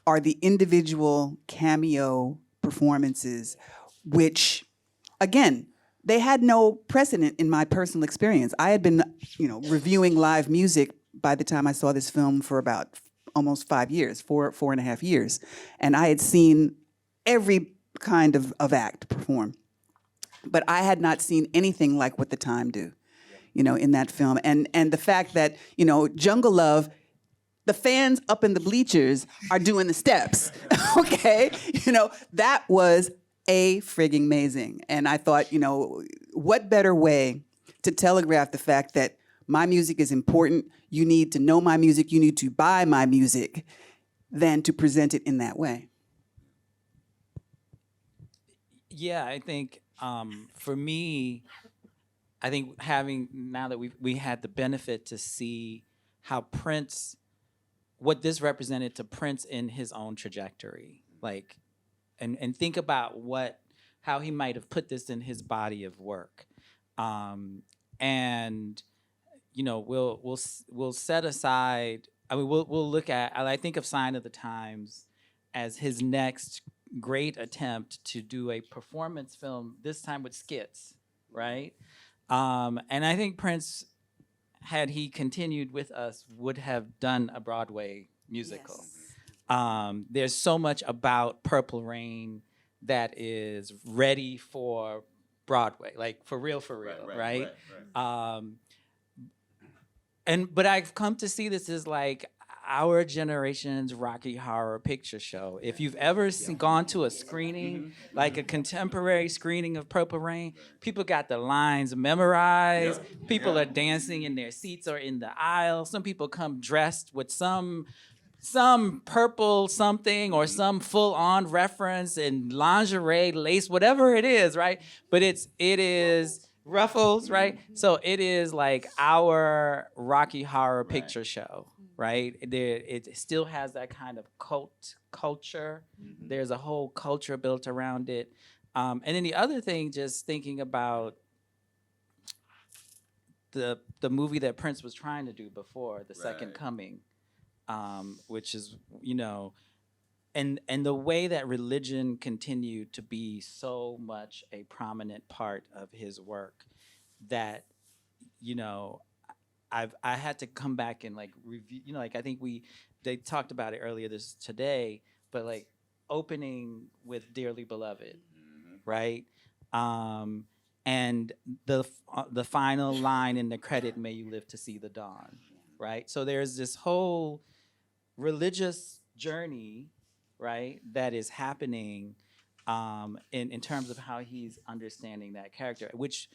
are the individual cameo performances, which, again, they had no precedent in my personal experience. I had been, reviewing live music by the time I saw this film for about almost 5 years, 4.5 years. And I had seen every kind of act perform. But I had not seen anything like what The Time do, in that film. And the fact that, Jungle Love, the fans up in the bleachers are doing the steps, okay? That was frigging amazing. And I thought, what better way to telegraph the fact that my music is important, you need to know my music, you need to buy my music, than to present it in that way. Yeah, I think for me, I think now that we had the benefit to see how Prince, what this represented to Prince in his own trajectory, like, and think about how he might have put this in his body of work, and we'll set aside. I mean, we'll look at. I think of Sign of the Times as his next great attempt to do a performance film, this time with skits, right? And I think Prince, had he continued with us, would have done a Broadway musical. Yes. There's so much about Purple Rain that is ready for Broadway, like for real, right? But I've come to see this as like our generation's Rocky Horror Picture Show. If you've ever gone to a screening, like a contemporary screening of Purple Rain, people got the lines memorized. People are dancing in their seats or in the aisle. Some people come dressed with some purple something or some full-on reference in lingerie, lace, whatever it is, right? But it is ruffles, right? So it is like our Rocky Horror Picture Show, right? It still has that kind of culture. Mm-hmm. There's a whole culture built around it. And then the other thing, just thinking about the movie that Prince was trying to do before, The Second Right. Coming, which is, you know, and the way that religion continued to be so much a prominent part of his work that, you know, I had to come back and like review, you know, like I think they talked about it earlier today, but like opening with Dearly Beloved, right? And the final line in the credit, "May you live to see the dawn," right? So there's this whole religious journey, right, that is happening in terms of how he's understanding that character, which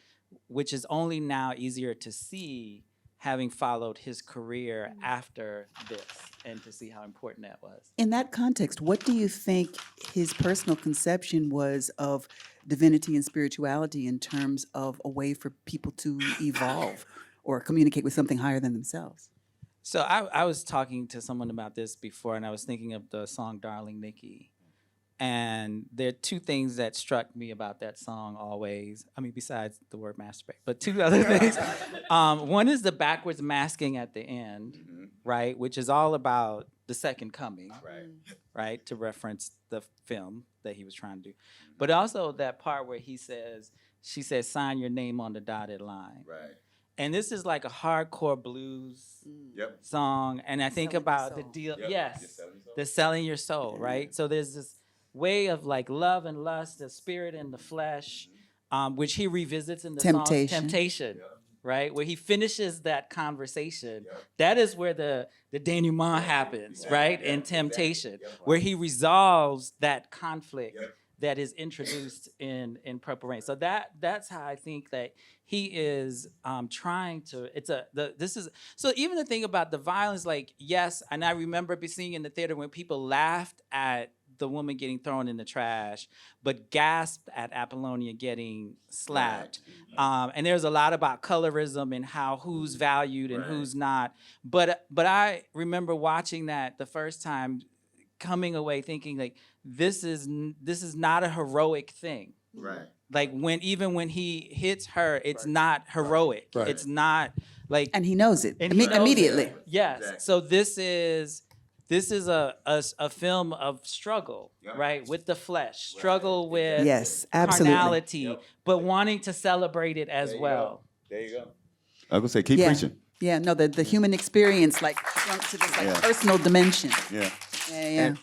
is only now easier to see having followed his career after this and to see how important that was. In that context, what do you think his personal conception was of divinity and spirituality in terms of a way for people to evolve or communicate with something higher than themselves? So I was talking to someone about this before, and I was thinking of the song "Darling Nikki." And there are two things that struck me about that song always. I mean, besides the word masturbate, but two other things. One is the backwards masking at the end, right? Which is all about the second coming, right? To reference the film that he was trying to do. But also that part where she says, "Sign your name on the dotted line." Right. And this is like a hardcore blues Yep. song. And I think Selling your about the soul. deal, Yep. yes, You're selling your soul. the selling your soul, right? So there's this way of like love and lust, the spirit and the flesh, which he revisits in the song Temptation, right? Where he finishes that conversation. That is where the denouement happens, right? In Temptation, where he resolves that conflict that is introduced in Purple Rain. So that's how I think that he is trying to. So even the thing about the violence, like yes, and I remember seeing in the theater when people laughed at the woman getting thrown in the trash, but gasped at Apollonia getting slapped. And there's a lot about colorism and how who's valued and who's not. But I remember watching that the first time, coming away thinking like this is not a heroic thing. Right. Like when he hits her, it's not heroic. Right. It's not like, And he knows it and he knows immediately. it. Yes. Exactly. So this is a film of struggle, right? With the flesh, struggle with Yes, absolutely. carnality, but wanting to celebrate it as well. There you go. I was gonna say, keep Yeah. preaching. Yeah, no, the human experience, like shrunk to this like Yeah. personal dimension. Yeah. Yeah.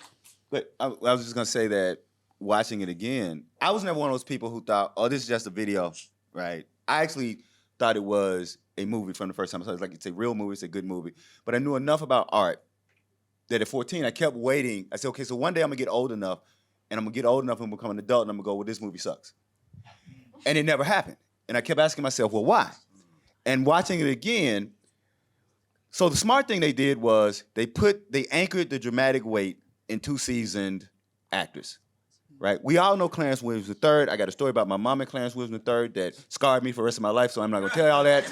But I was just gonna say that watching it again, I was never one of those people who thought, "Oh, this is just a video," right? I actually thought it was a movie from the first time I saw it. It's like it's a real movie, it's a good movie. But I knew enough about art that at 14, I kept waiting. I said, "Okay, so one day I'm gonna get old enough, and I'm gonna get old enough and become an adult, and I'm gonna go, well, this movie sucks." And it never happened. And I kept asking myself, well, why? And watching it again, so the smart thing they did was they anchored the dramatic weight in two seasoned actors, right? We all know Clarence Williams III. I got a story about my mom and Clarence Williams III that scarred me for the rest of my life, so I'm not gonna tell you all that.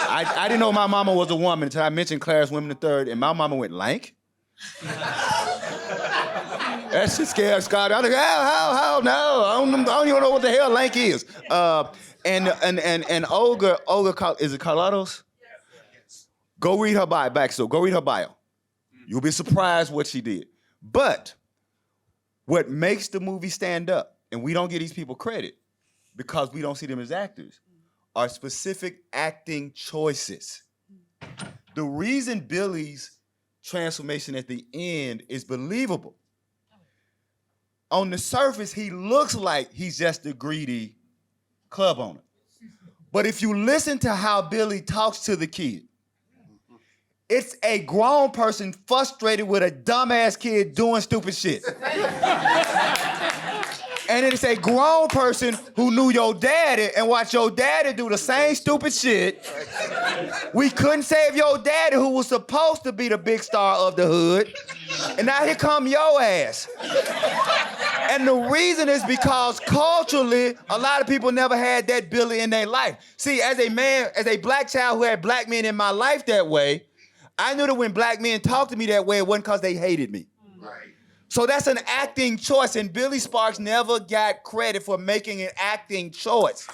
I didn't know my mama was a woman until I mentioned Clarence Williams III, and my mama went, "Lank?" That shit scared I was like, how, no, I don't even know what the hell lank is. And Olga, is it Carlatos? Go read her bio, go read her bio. You'll be surprised what she did. But what makes the movie stand up, and we don't give these people credit because we don't see them as actors, are specific acting choices. The reason Billy's transformation at the end is believable. On the surface, he looks like he's just a greedy club owner. But if you listen to how Billy talks to the kid, it's a grown person frustrated with a dumbass kid doing stupid shit. And it's a grown person who knew your daddy and watched your daddy do the same stupid shit. We couldn't save your daddy who was supposed to be the big star of the hood. And now here come your ass. And the reason is because culturally, a lot of people never had that Billy in their life. See, as a black child who had black men in my life that way, I knew that when black men talked to me that way, it wasn't because they hated me. Right. So that's an acting choice, and Billy Sparks never got credit for making an acting choice.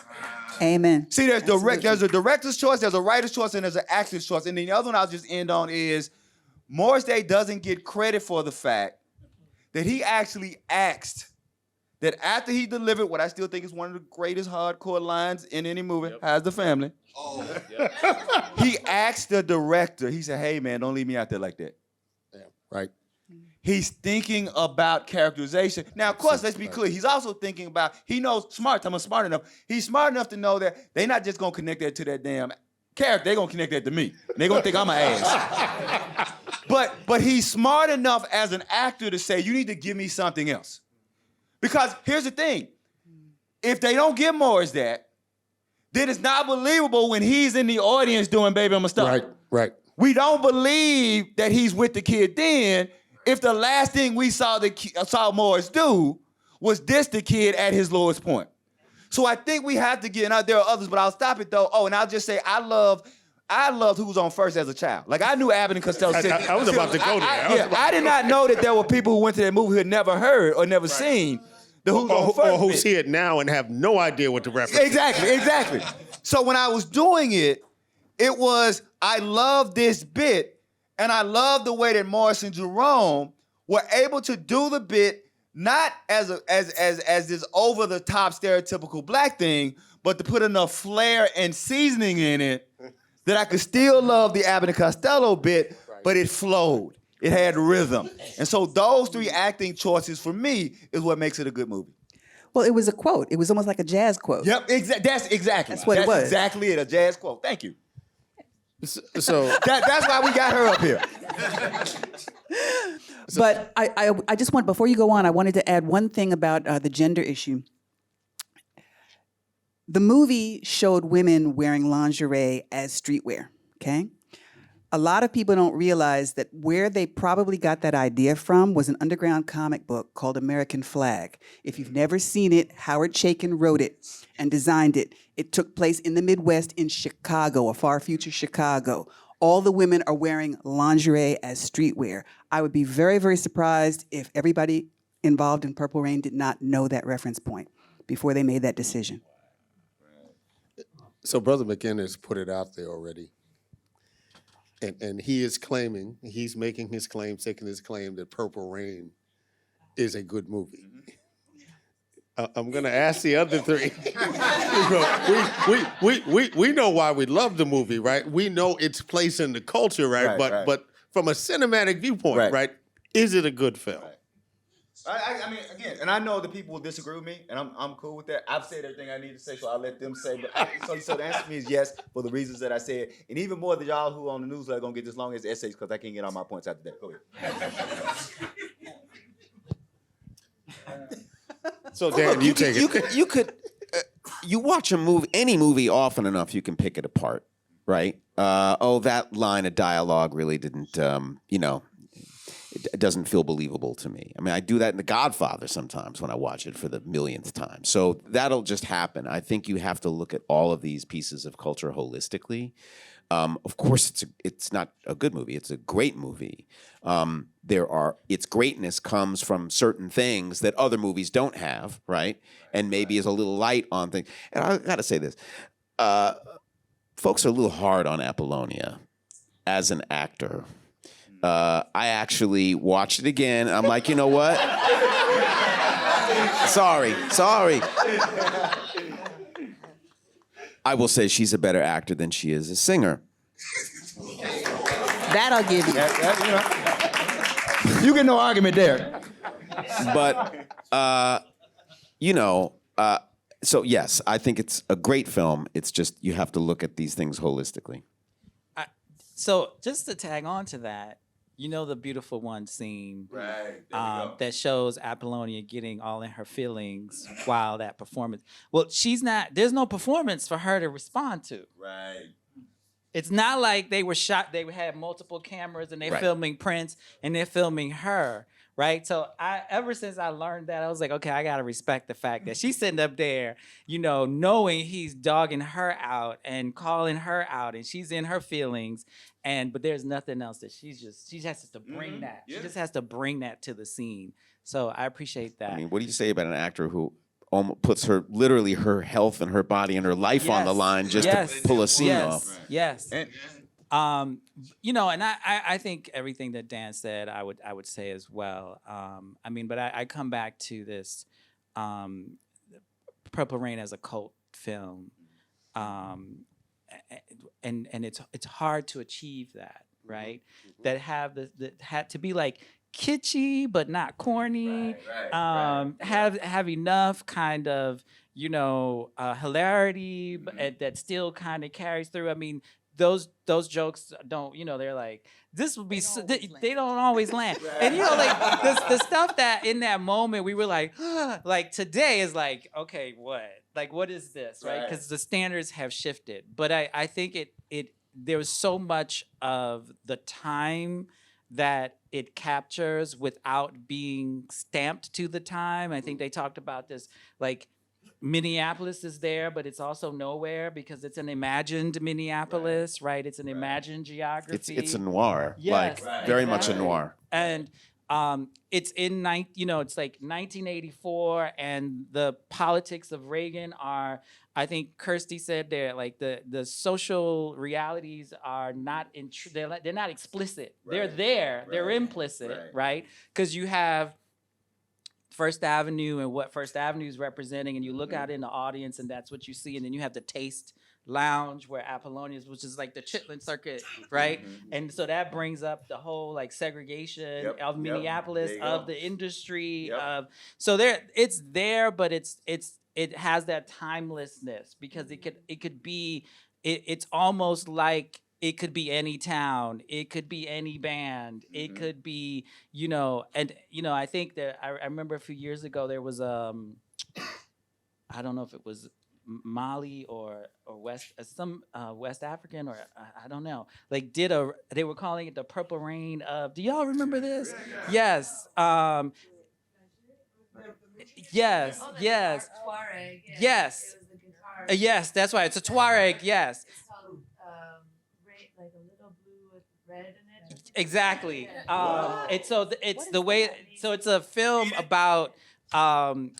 Amen. See, there's Absolutely. a director's choice, there's a writer's choice, and there's an actor's choice. And then the other one I'll just end on is Morris Day doesn't get credit for the fact that he actually asked that after he delivered what I still think is one of the greatest hardcore lines in any movie, How's the Family? Oh. He asked the director, he said, hey man, don't leave me out there like that. Yeah, right. He's thinking about characterization. Now, of course, let's be clear. He's also thinking about, he knows smart enough. He's smart enough to know that they're not just gonna connect that to that damn character, they're gonna connect that to me. They're gonna think I'm an ass. But he's smart enough as an actor to say, you need to give me something else. Because here's the thing, if they don't give Morris that, then it's not believable when he's in the audience doing Baby I'm a Star. Right. We don't believe that he's with the kid then if the last thing we saw Morris do was diss the kid at his lowest point. So I think we have to get, and there are others, but I'll stop it though. Oh, and I'll just say I loved Who Was On First as a child. Like I knew Abbott and Costello. I was about to go there. I did not know that there were people who went to that movie who had never heard or never seen the Who's On First. Or who bit. see it now and have no idea what the reference is. Exactly. So when I was doing it, it was, I love this bit, and I love the way that Morris and Jerome were able to do the bit not as this over-the-top stereotypical black thing, but to put enough flair and seasoning in it that I could still love the Abbott and Costello bit, but it flowed. It had rhythm. And so those three acting choices for me is what makes it a good movie. Well, it was a quote. It was almost like a jazz quote. Yep, that's exactly. That's what it was. That's exactly it, a jazz quote. Thank you. So That's why we got her up here. But I just want, before you go on, I wanted to add one thing about the gender issue. The movie showed women wearing lingerie as streetwear, okay? A lot of people don't realize that where they probably got that idea from was an underground comic book called American Flag. If you've never seen it, Howard Chaykin wrote it and designed it. It took place in the Midwest in Chicago, a far future Chicago. All the women are wearing lingerie as streetwear. I would be very, very surprised if everybody involved in Purple Rain did not know that reference point before they made that decision. So Brother McInnes put it out there already. And he is claiming, he's making his claim, taking his claim that Purple Rain is a good movie. I'm going to ask the other three. we know why we love the movie, right? We know its place in the culture, right? But from a cinematic viewpoint, right? Is it a good film? Right. I mean, again, and I know that people will disagree with me, and I'm cool with that. I've said everything I need to say, so I'll let them say. But so the answer to me is yes, for the reasons that I said, and even more than y'all who on the newsletter are gonna get this long as essays because I can't get all my points after that. Go ahead. So Dan, you take it. You watch a movie, any movie, often enough, you can pick it apart, right? That line of dialogue really didn't, it doesn't feel believable to me. I mean, I do that in The Godfather sometimes when I watch it for the millionth time. So that'll just happen. I think you have to look at all of these pieces of culture holistically. Of course, it's not a good movie. It's a great movie. Its greatness comes from certain things that other movies don't have, right? And maybe is a little light on things. And I got to say this. Folks are a little hard on Apollonia as an actor. I actually watched it again. I'm like, you know what? Sorry. I will say she's a better actor than she is a singer. That I'll give you. You get no argument there. But, so yes, I think it's a great film. It's just you have to look at these things holistically. So just to tag on to that, you know the Beautiful One scene that shows Apollonia getting all in her feelings while that performance. Well, there's no performance for her to respond to. Right. It's not like they were shot, they had multiple cameras and they're filming Prince and they're filming her, right? So ever since I learned that, I was like, okay, I gotta respect the fact that she's sitting up there, knowing he's dogging her out and calling her out and she's in her feelings. But there's nothing else that she has to bring that. Yeah. She just has to bring that to the scene. So I appreciate that. I mean, what do you say about an actor who puts her literally her health and her body and her life on the Yes. line just Yes. to pull a scene Yes. off. Yes. And And I think everything that Dan said, I would say as well. But I come back to this Purple Rain as a cult film, and it's hard to achieve that, right? That had to be like kitschy but not corny. Have enough kind of hilarity, but that still kind of carries through. I mean, those jokes don't, they're like, this would be they don't always land. And like the stuff that in that moment we were like, like today is like, okay, what is this, right? Because the standards have shifted. But I think it there was so much of the time that it captures without being stamped to the time. I think they talked about this, like Minneapolis is there, but it's also nowhere because it's an imagined Minneapolis, right? It's an imagined geography. It's a noir, Yes, very much a exactly. noir. And it's in it's like 1984, and the politics of Reagan are, I think Kirsty said, they're like the social realities are not they're not explicit. They're there. They're implicit, right? Because you have First Avenue and what First Avenue is representing, and you look out in the audience, and that's what you see. And then you have the Taste Lounge where Apollonia is, which is like the Chitlin Circuit, right? And so that brings up the whole like segregation of Minneapolis, of the industry, of it's there, but it has that timelessness because it could be it's almost like it could be any town, it could be any band, it could be, I think that I remember a few years ago there was I don't know if it was Mali or West some West African or I don't know, like they were calling it the Purple Rain of, do y'all remember this? Yes. Yes, yes. Tuareg. Yes. It was the guitar. Yes, that's why it's a Tuareg. Yes. It's called like a little blue with red in it. Exactly. It's What the is way. that? So it's a film about an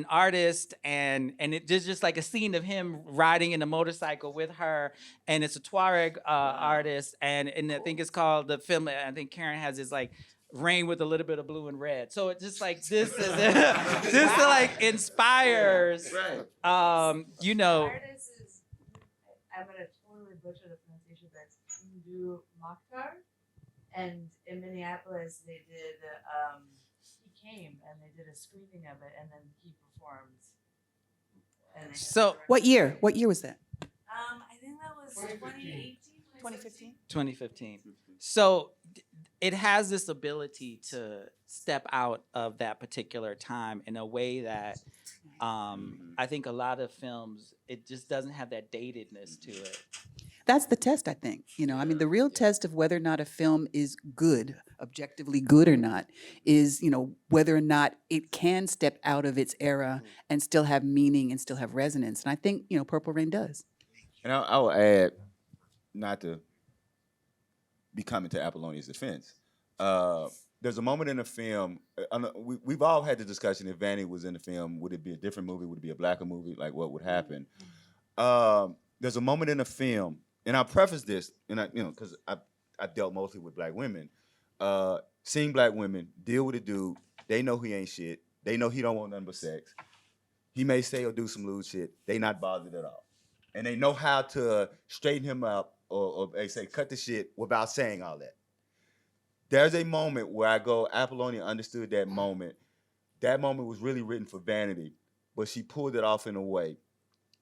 artist, and it's just like a scene of him riding in a motorcycle with her, and it's a Tuareg artist, and I think it's called, the film, I think Karen has, is like Rain with a little bit of blue and red. So it's just like this is this like inspires The artist is, I'm gonna totally butcher the pronunciation, but it's Hindu Mokhtar. And in Minneapolis, they did, he came and they did a screening of it, and then he performed. And they had So- What year? What year was that? I think that was 2018, 2015? 2015. So it has this ability to step out of that particular time in a way that I think a lot of films, it just doesn't have that datedness to it. That's the test, I think. The real test of whether or not a film is good, objectively good or not, is, whether or not it can step out of its era and still have meaning and still have resonance. And I think, Purple Rain does. And I will add, not to be coming to Apollonia's defense, there's a moment in the film, we've all had the discussion, if Vanny was in the film, would it be a different movie? Would it be a blacker movie? Like, what would happen? There's a moment in the film, and I'll preface this, and because I dealt mostly with black women, seeing black women deal with a dude, they know he ain't shit, they know he don't want nothing but sex. He may say or do some lewd shit, they not bothered at all. And they know how to straighten him up or they say, cut the shit without saying all that. There's a moment where I go, Apollonia understood that moment. That moment was really written for Vanity, but she pulled it off in a way.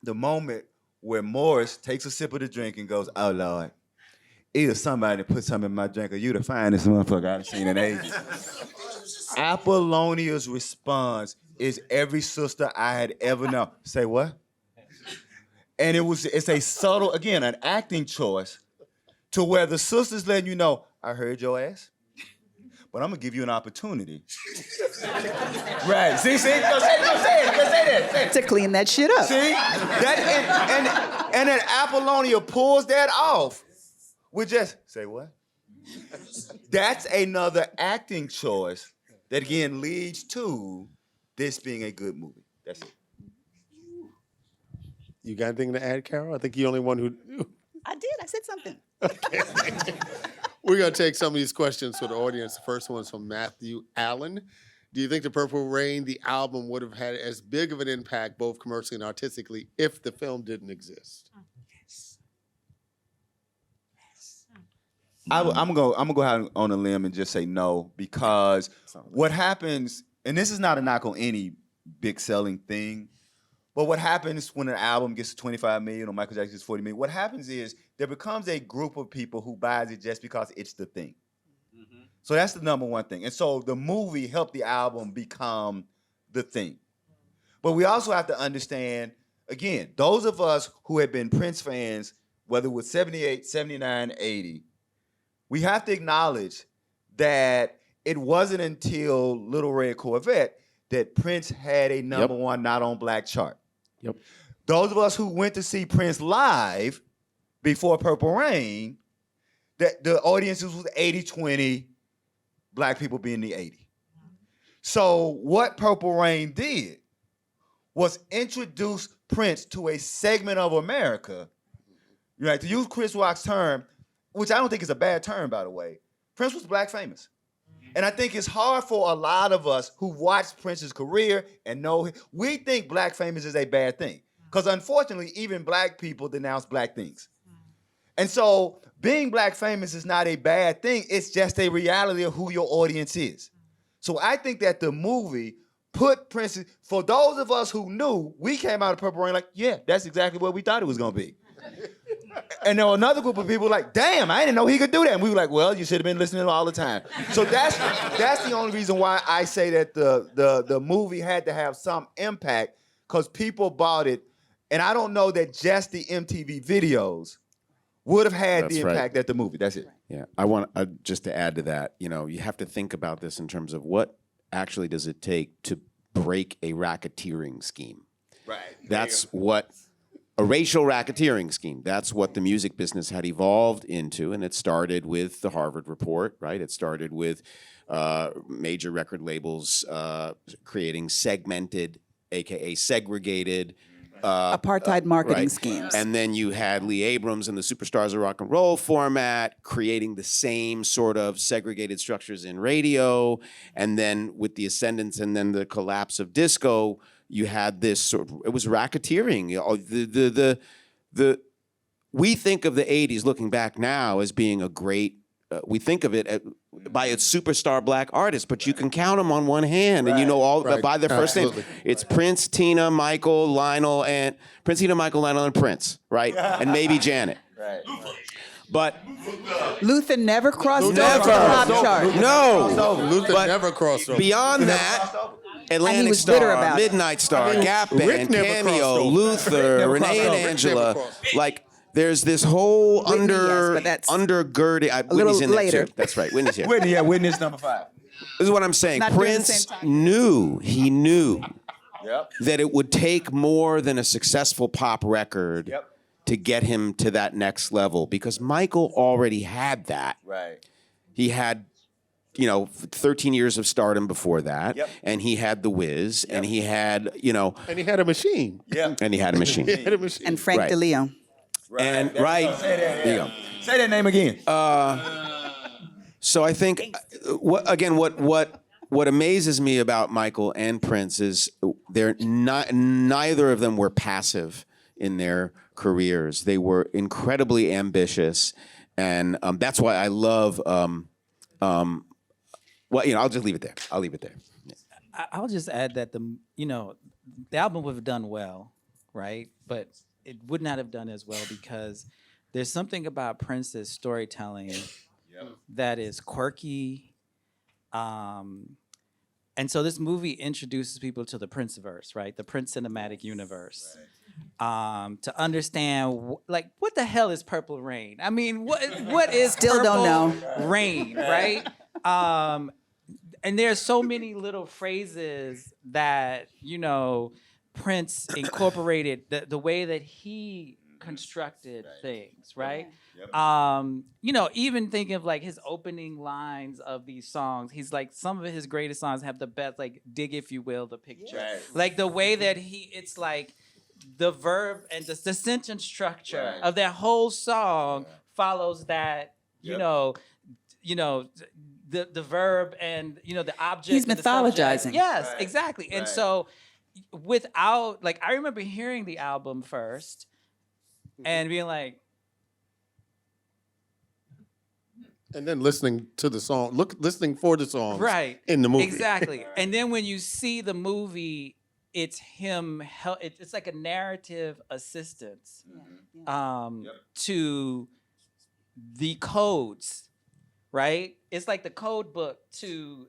The moment where Morris takes a sip of the drink and goes, oh, Lord, either somebody put something in my drink or you the finest motherfucker I've seen in ages. Apollonia's response is every sister I had ever known. Say what? And it's a subtle, again, an acting choice to where the sister's letting you know, I heard your ass, but I'm gonna give you an opportunity. Right, see, go say that. To clean that shit up. See, and then Apollonia pulls that off with just, say what? That's another acting choice that again leads to this being a good movie. That's it. You got anything to add, Carol? I think you're the only one who. I did. I said something. We're going to take some of these questions for the audience. The first one's from Matthew Allen. Do you think the Purple Rain, the album, would have had as big of an impact, both commercially and artistically, if the film didn't exist? I'm gonna go out on a limb and just say no, because what happens, and this is not a knock on any big selling thing, but what happens when an album gets to 25 million or Michael Jackson gets 40 million, what happens is there becomes a group of people who buys it just because it's the thing. So that's the number one thing. And so the movie helped the album become the thing. But we also have to understand, again, those of us who have been Prince fans, whether it was 78, 79, 80, we have to acknowledge that it wasn't until Little Red Corvette that Prince had a number one not on black chart. Yep. Those of us who went to see Prince live before Purple Rain, that the audiences was 80-20, black people being the 80. So what Purple Rain did was introduce Prince to a segment of America, right? To use Chris Rock's term, which I don't think is a bad term, by the way, Prince was black famous. And I think it's hard for a lot of us who watched Prince's career and know, we think black famous is a bad thing. Because unfortunately, even black people denounce black things. And so being black famous is not a bad thing. It's just a reality of who your audience is. So I think that the movie put Prince, for those of us who knew, we came out of Purple Rain like, yeah, that's exactly what we thought it was going to be. And there were another group of people like, damn, I didn't know he could do that. And we were like, well, you should have been listening all the time. So that's the only reason why I say that the movie had to have some impact, because people bought it. And I don't know that just the MTV videos would have had That's the right. impact that the movie. That's it. Yeah, I want just to add to that. You know, you have to think about this in terms of what actually does it take to break a racketeering scheme. Right. That's what a racial racketeering scheme. That's what the music business had evolved into, and it started with the Harvard Report, right? It started with major record labels creating segmented, aka segregated. Apartheid marketing Right. schemes. And then you had Lee Abrams and the Superstars of Rock and Roll format creating the same sort of segregated structures in radio. And then with the ascendance and then the collapse of disco, you had this sort of, it was racketeering. You know, we think of the 80s looking back now as being a great, we think of it by its superstar black artists, but you can count them on one hand, and you know all by their first names. It's Prince, Tina, Michael, Lionel, and Prince, right? And maybe Janet. Right. But Luther never crossed over the never, top chart. no. Luther But never crossed over. beyond that, Atlantic was bitter Star, about it. Midnight Star, Gap Rick Band, never crossed Cameo, over. Luther, Renee and Rick never Angela, crossed like. There's this whole Whitney, yes, but that's undergirding. little Whitney's in there later. too. That's right. Whitney's here. Whitney, yeah, Whitney's number 5. This is what I'm saying. Not during the Prince same time. knew Yep. that it would take more than a successful pop record Yep. to get him to that next level, because Michael already had that. Right. He had, 13 years of stardom before that, Yep. and he had The Wiz, and he had, And he had a machine. Yeah. and he had a machine. He had a machine. And Frank Right. DeLeo. And Say that. there you go. Say that name again. So I think what amazes me about Michael and Prince is they're not, neither of them were passive in their careers. They were incredibly ambitious, and that's why I love. I'll just leave it there. I'll leave it there. I'll just add that the album would have done well, right? But it would not have done as well because there's something about Prince's storytelling that is quirky. And so this movie introduces people to the Princeverse, right? The Prince cinematic universe. To understand, what the hell is Purple Rain? I mean, what is Still don't Purple Rain, right? And there's so many little phrases that, Prince incorporated, the way that he constructed Right. things, right? Yep. You know, even thinking of like his opening lines of these songs, he's like some of his greatest songs have the best, like dig if you will, the picture. Right. Like the way that it's like the verb and the sentence structure Right. of that whole song Yeah. follows that, Yep. you know, the verb and the object. He's and the subject. mythologizing. Yes, Right. exactly. And Right. so without like I remember hearing the album first and being like, And then listening to the song, listening for the songs right, in the movie. exactly. And then when you see the movie, it's him. It's like a narrative assistance Yep. to the codes, right? It's like the code book to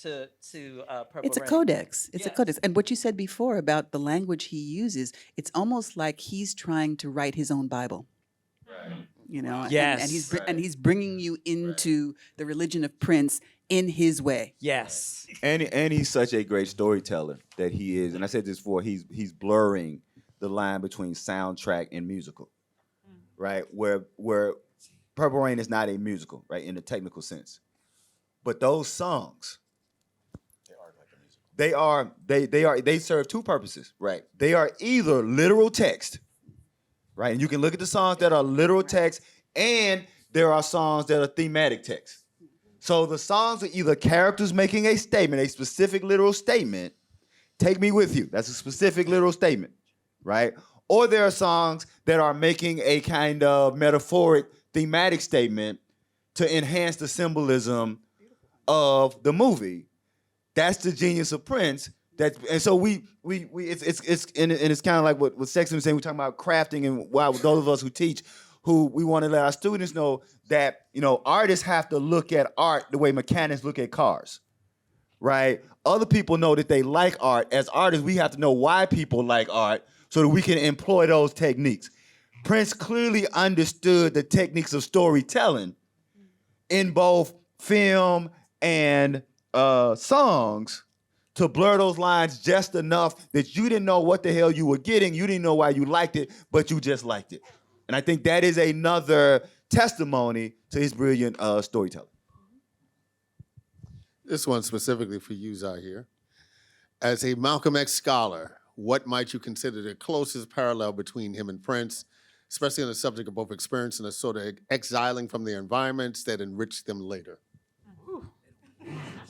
Purple It's a Rain. codex. It's a Yes. codex. And what you said before about the language he uses, it's almost like he's trying to write his own Bible. Right. You know, Yes. and he's bringing you into the religion of Prince in his way. Yes. And he's such a great storyteller that he is. And I said this before, he's blurring the line between soundtrack and musical. Right? Where Purple Rain is not a musical, right, in the technical sense. But those songs, they serve two purposes, right? They are either literal text, right? And you can look at the songs that are literal text, and there are songs that are thematic text. So the songs are either characters making a statement, a specific literal statement, take me with you. That's a specific literal statement, right? Or there are songs that are making a kind of metaphoric, thematic statement to enhance the symbolism of the movie. That's the genius of Prince. And so it's kind of like what Sexton was saying. We're talking about crafting, and while those of us who teach, who we want to let our students know that artists have to look at art the way mechanics look at cars, right? Other people know that they like art. As artists, we have to know why people like art so that we can employ those techniques. Prince clearly understood the techniques of storytelling in both film and songs to blur those lines just enough that you didn't know what the hell you were getting. You didn't know why you liked it, but you just liked it. And I think that is another testimony to his brilliant storytelling. This one specifically for you, Zahir. As a Malcolm X scholar, what might you consider the closest parallel between him and Prince, especially on the subject of both experiencing a sort of exiling from their environments that enriched them later?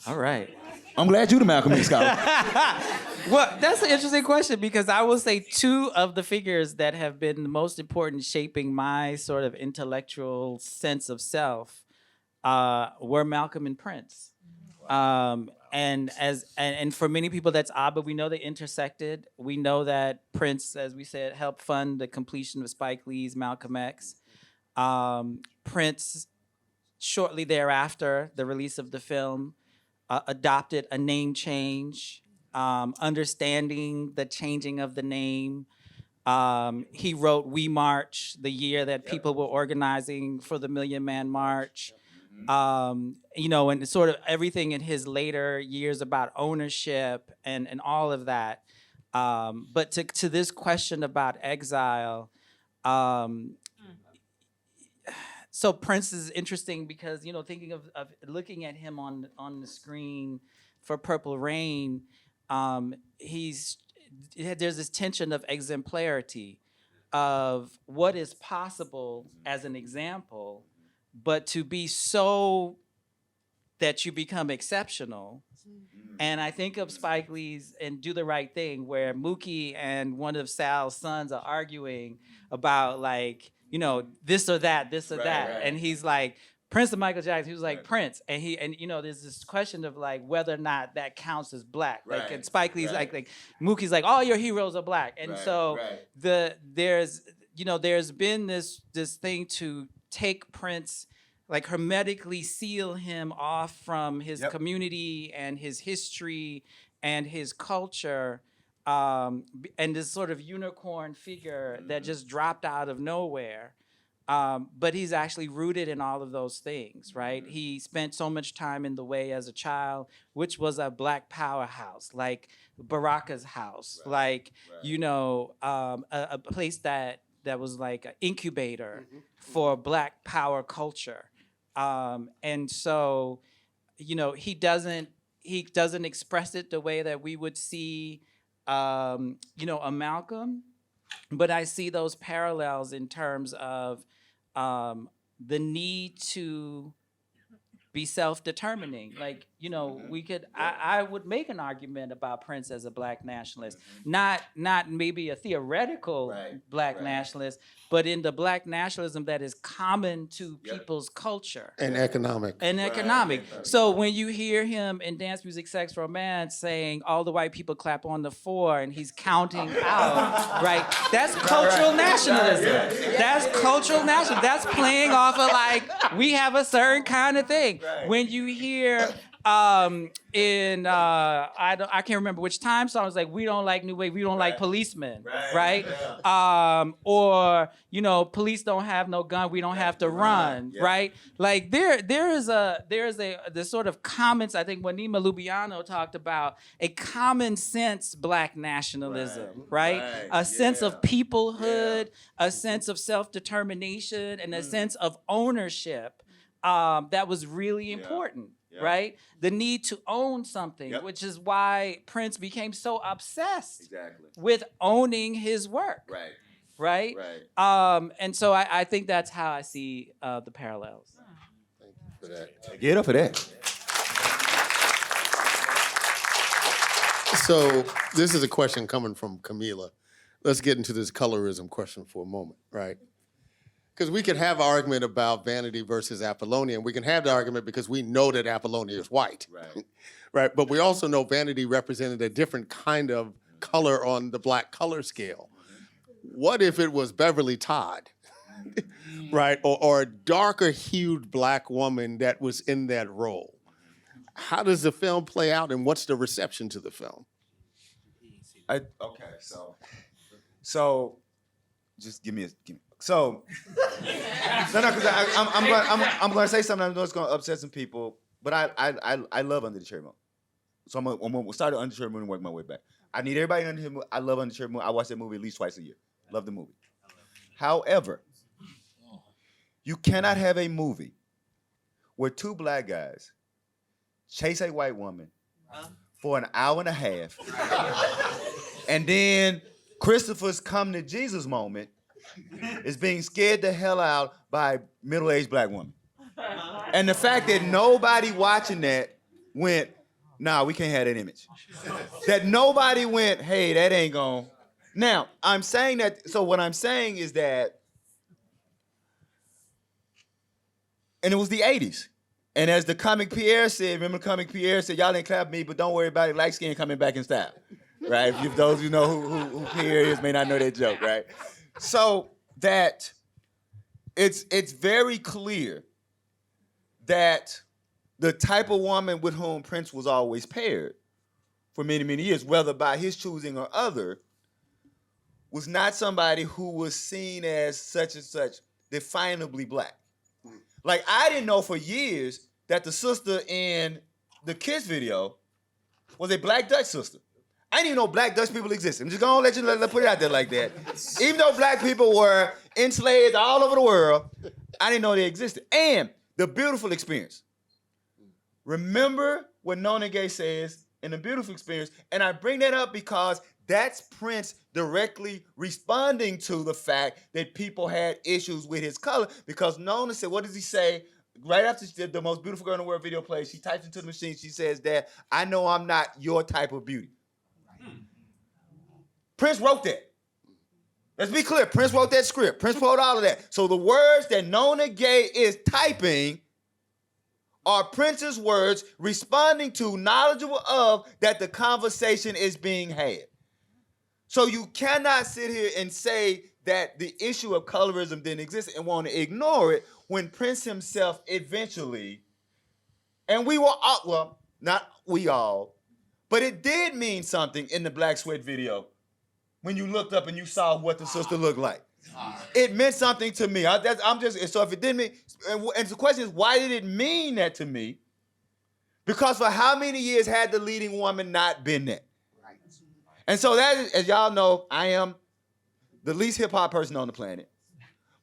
All right. I'm glad you're the Malcolm X scholar. Well, that's an interesting question because I will say two of the figures that have been the most important shaping my sort of intellectual sense of self were Malcolm and Prince. And for many people that's odd, but we know they intersected. We know that Prince, as we said, helped fund the completion of Spike Lee's Malcolm X. Prince, shortly thereafter, the release of the film, adopted a name change, understanding the changing of the name. He wrote We March, the year that people were organizing for the Million Man March. And sort of everything in his later years about ownership and all of that. But to this question about exile, so Prince is interesting because, thinking of looking at him on the screen for Purple Rain, there's this tension of exemplarity of what is possible as an example, but to be so that you become exceptional. And I think of Spike Lee's and Do the Right Thing, where Mookie and one of Sal's sons are arguing about this or that, that. Right. And he's like, Prince or Michael Jackson? He was like, Prince. And there's this question of like whether or not that counts as black. Like, and Spike Lee's like Mookie's like, all your heroes are black. And there's been this thing to take Prince, like hermetically seal him off from his community and his history and his culture, and this sort of unicorn figure that just dropped out of nowhere. But he's actually rooted in all of those things, right? He spent so much time in the Way as a child, which was a Black powerhouse, like Baraka's house, a place that that was like an incubator for Black power culture. And so, he doesn't express it the way that we would see, a Malcolm, but I see those parallels in terms of the need to be self-determining. Like, we could, I would make an argument about Prince as a Black nationalist, not maybe a theoretical Black nationalist, but in the Black nationalism that is common to people's culture. And economic. And economic. So when you hear him in Dance Music, Sex, Romance saying all the white people clap on the floor and he's counting out, right? That's cultural nationalism. That's cultural nationalism. That's playing off of like, we have a certain kind of thing. When you hear I can't remember which time song, it's like, we don't like New Wave, we don't like policemen, right? Or police don't have no gun, we don't have to run, right? Like there is this sort of comments, I think Wanima Lubiano talked about a common sense Black nationalism, right? A sense of peoplehood, a sense of self-determination, and a sense of ownership that was really important. Right? The need to own something, which is why Prince became so obsessed with owning his work. Right? And so I think that's how I see the parallels. Thank you for that. Get up for that. So this is a question coming from Camila. Let's get into this colorism question for a moment, right? Because we can have an argument about Vanity versus Apollonia, and we can have the argument because we know that Apollonia is white, right? But we also know Vanity represented a different kind of color on the Black color scale. What if it was Beverly Todd, right? Or a darker hued Black woman that was in that role? How does the film play out, and what's the reception to the film? So just give me. So, because I'm going to say something I know it's going to upset some people, but I love Under the Cherry Moon. So I'm going to start at Under the Cherry Moon and work my way back. I need everybody Under the Cherry Moon. I love Under the Cherry Moon. I watch that movie at least twice a year. Love the movie. However, you cannot have a movie where two Black guys chase a white woman for an hour and a half, and then Christopher's come to Jesus moment is being scared the hell out by a middle-aged Black woman. And the fact that nobody watching that went, nah, we can't have that image. That nobody went, hey, that ain't gonna. Now, I'm saying that, so what I'm saying is that, and it was the 80s. And as the comic Pierre said, remember the comic Pierre said, y'all didn't clap me, but don't worry about it, light skin coming back in style. Right? If those who know who Pierre is may not know that joke, right? So that it's very clear that the type of woman with whom Prince was always paired for many, many years, whether by his choosing or other, was not somebody who was seen as such and such definably Black. Like, I didn't know for years that the sister in the Kiss video was a Black Dutch sister. I didn't even know Black Dutch people existed. I'm just gonna let you put it out there like that. Even though Black people were enslaved all over the world, I didn't know they existed. And the beautiful experience. Remember what Nona Gay says in The Beautiful Experience, and I bring that up because that's Prince directly responding to the fact that people had issues with his color, because Nona said, what does he say? Right after the Most Beautiful Girl in the World video plays, she types into the machine, she says that, I know I'm not your type of beauty. Prince wrote that. Let's be clear. Prince wrote that script. Prince wrote all of that. So the words that Nona Gay is typing are Prince's words responding to, knowledgeable of, that the conversation is being had. So you cannot sit here and say that the issue of colorism didn't exist and want to ignore it when Prince himself eventually, and we were all, well, not we all, but it did mean something in the Black Sweat video when you looked up and you saw what the sister looked like. It meant something to me. So if it didn't mean, and the question is, why did it mean that to me? Because for how many years had the leading woman not been that? And so that is, as y'all know, I am the least hip hop person on the planet.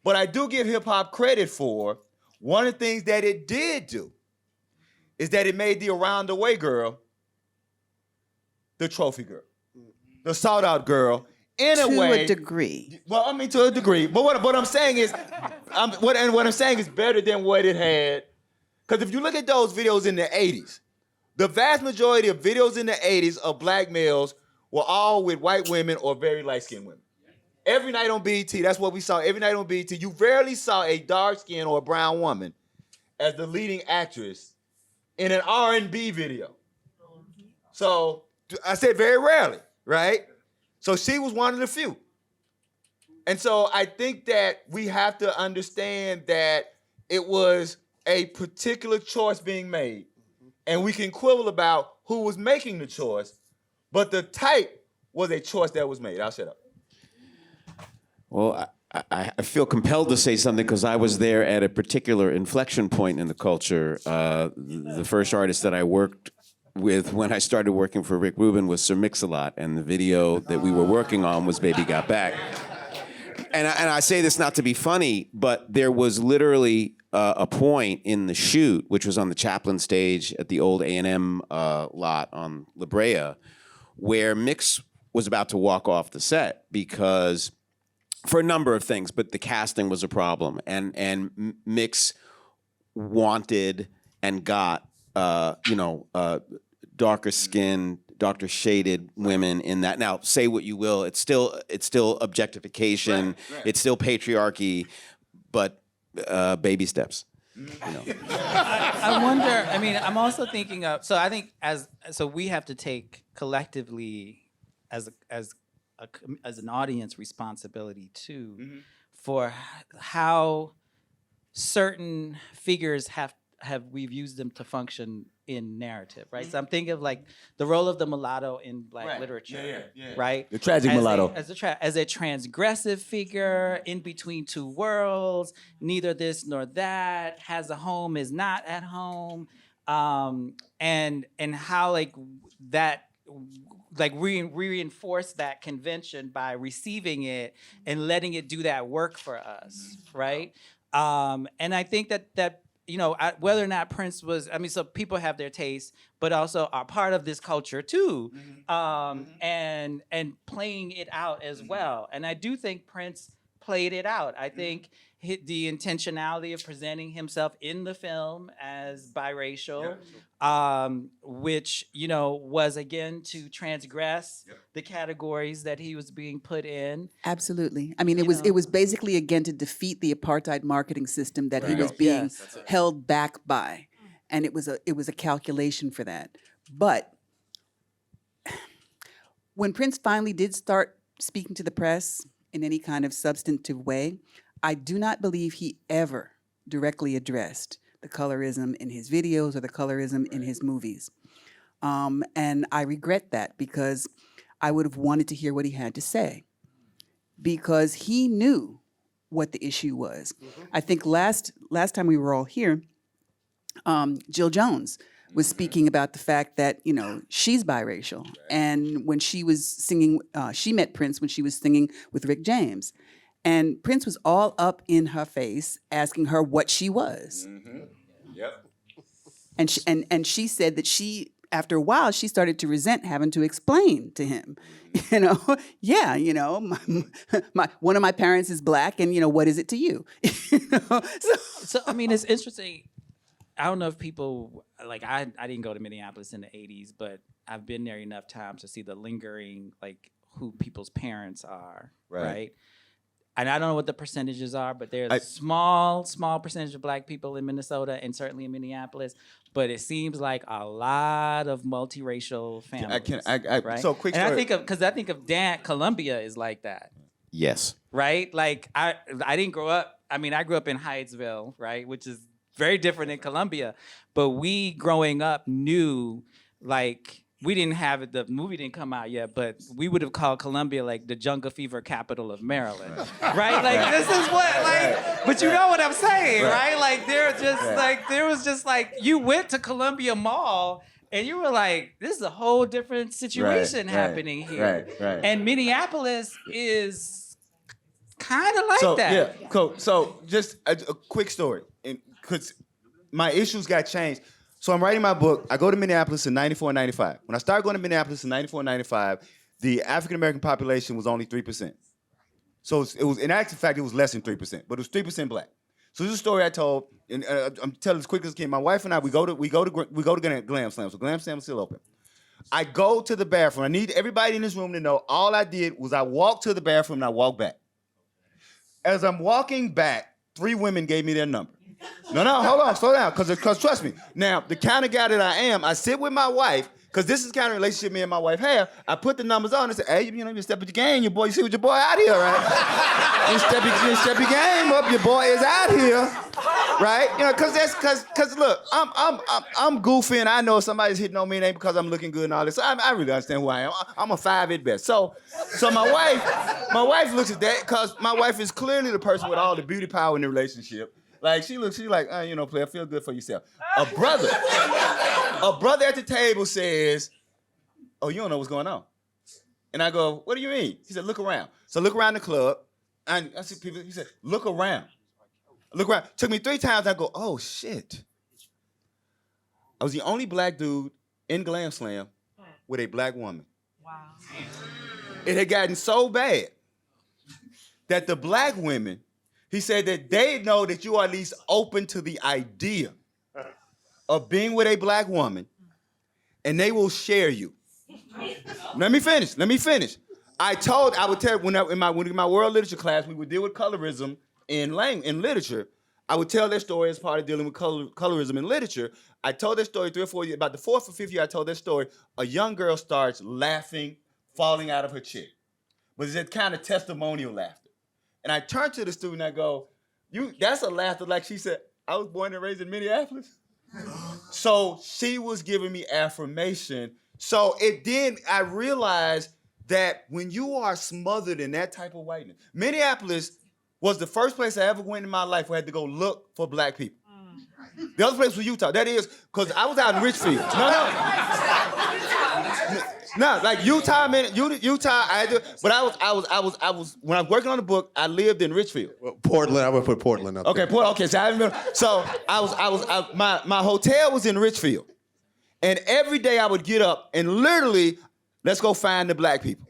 But I do give hip hop credit for one of the things that it did do is that it made the around the way girl the trophy girl, the sought out girl in a way. To a degree. Well, I mean, to a degree. But what I'm saying is, what I'm saying is better than what it had. Because if you look at those videos in the 80s, the vast majority of videos in the 80s of black males were all with white women or very light-skinned women. Every night on BET, that's what we saw. Every night on BET, you rarely saw a dark-skinned or a brown woman as the leading actress in an R&B video. So I said very rarely, right? So she was one of the few. And so I think that we have to understand that it was a particular choice being made. And we can quibble about who was making the choice, but the type was a choice that was made. I'll shut up. Well, I feel compelled to say something because I was there at a particular inflection point in the culture. The first artist that I worked with when I started working for Rick Rubin was Sir Mix-a-Lot, and the video that we were working on was Baby Got Back. And I say this not to be funny, but there was literally a point in the shoot, which was on the Chaplin stage at the old A&M lot on La Brea, where Mix was about to walk off the set because, for a number of things, but the casting was a problem, and Mix wanted and got darker skinned, darker shaded women in that. Now, say what you will, it's still objectification, right. It's still patriarchy, but baby steps. I wonder. I mean, I'm also thinking of. So I think so we have to take collectively as an audience responsibility too for how certain figures have we've used them to function in narrative, right? So I'm thinking of like the role of the mulatto in black literature, right? The tragic mulatto. As a transgressive figure in between two worlds, neither this nor that, has a home, is not at home, and how like that, like reinforce that convention by receiving it and letting it do that work for us, right? And I think that whether or not Prince was, so people have their tastes, but also are part of this culture too, and playing it out as well. And I do think Prince played it out. I think the intentionality of presenting himself in the film as biracial, which was again to transgress the categories that he was being put in. Absolutely. I mean, it was basically again to defeat the apartheid marketing system that he was being held back by, and it was a calculation for that. But when Prince finally did start speaking to the press in any kind of substantive way, I do not believe he ever directly addressed the colorism in his videos or the colorism in his movies. And I regret that because I would have wanted to hear what he had to say because he knew what the issue was. I think last time we were all here, Jill Jones was speaking about the fact that, she's biracial. And when she was singing, she met Prince when she was singing with Rick James. And Prince was all up in her face asking her what she was. Yep. And she said that after a while, she started to resent having to explain to him, one of my parents is black, and what is it to you? So I mean, it's interesting. I don't know if people I didn't go to Minneapolis in the 80s, but I've been there enough times to see the lingering who people's parents are, right? And I don't know what the percentages are, but there's a small percentage of black people in Minnesota and certainly in Minneapolis. But it seems like a lot of multiracial families. Right? So quick and story. I think of Columbia is like that. Yes. Right? Like I didn't grow up. I mean, I grew up in Hyattsville, right, which is very different than Columbia. But we growing up knew we didn't have it. The movie didn't come out yet, but we would have called Columbia the jungle fever capital of Maryland, right? This is what, but you know what I'm saying, right? There was just you went to Columbia Mall and you were like, this is a whole different situation happening here. Right. And Minneapolis is kind of like So that. yeah, cool. So just a quick story, and because my issues got changed. So I'm writing my book. I go to Minneapolis in '94 and '95. When I started going to Minneapolis in '94 and '95, the African American population was only 3%. So it was, in actual fact, it was less than 3%, but it was 3% black. So this is a story I told, and I'm telling as quick as I can. My wife and I, we go to Glam Slam. So Glam Slam is still open. I go to the bathroom. I need everybody in this room to know all I did was I walked to the bathroom and I walked back. As I'm walking back, 3 women gave me their number. No, hold on, slow down, because trust me. Now, the kind of guy that I am, I sit with my wife, because this is the kind of relationship me and my wife have. I put the numbers on and say, hey, you step up your game, your boy. You see what your boy out here, right? you step your game up, your boy is out here, right? Because look, I'm goofy and I know if somebody's hitting on me, it ain't because I'm looking good and all this. So I really understand who I am. I'm a 5 at best. So my wife looks at that because my wife is clearly the person with all the beauty power in the relationship. Like she's like, player, feel good for yourself. A brother at the table says, oh, you don't know what's going on. And I go, what do you mean? He said, look around. So I look around the club, and I see people, he said, look around. I look around. Took me 3 times, I go, oh shit. I was the only black dude in Glam Slam with a black woman. Wow. It had gotten so bad that the black women, he said that they know that you are at least open to the idea of being with a black woman, and they will share you. Let me finish. I would tell when in my world literature class, we would deal with colorism in literature. I would tell their story as part of dealing with colorism in literature. I told their story 3 or 4 years. About the 4th or 5th year I told their story, a young girl starts laughing, falling out of her chair. But it's that kind of testimonial laughter. And I turned to the student and I go, that's a laughter like she said, I was born and raised in Minneapolis. So she was giving me affirmation. So I realized that when you are smothered in that type of whiteness, Minneapolis was the first place I ever went in my life where I had to go look for black people. The other place was Utah. That is, because I was out in Richfield. No, like Utah, man, Utah. I had to, but I was when I was working on the book. I lived in Richfield. Well, Portland. I would put Portland up there. Okay. So I remember. So my hotel was in Richfield, and every day I would get up and literally, let's go find the black people.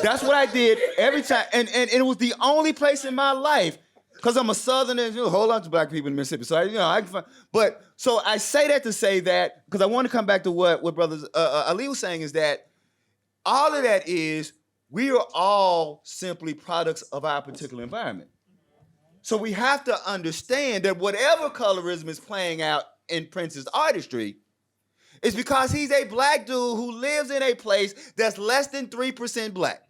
That's what I did every time, and it was the only place in my life. Because I'm a Southerner, there's a whole lot of black people in Mississippi. So I can find, but so I say that to say that, because I want to come back to what Brother Ali was saying, is that all of that is, we are all simply products of our particular environment. So we have to understand that whatever colorism is playing out in Prince's artistry, is because he's a black dude who lives in a place that's less than 3% black.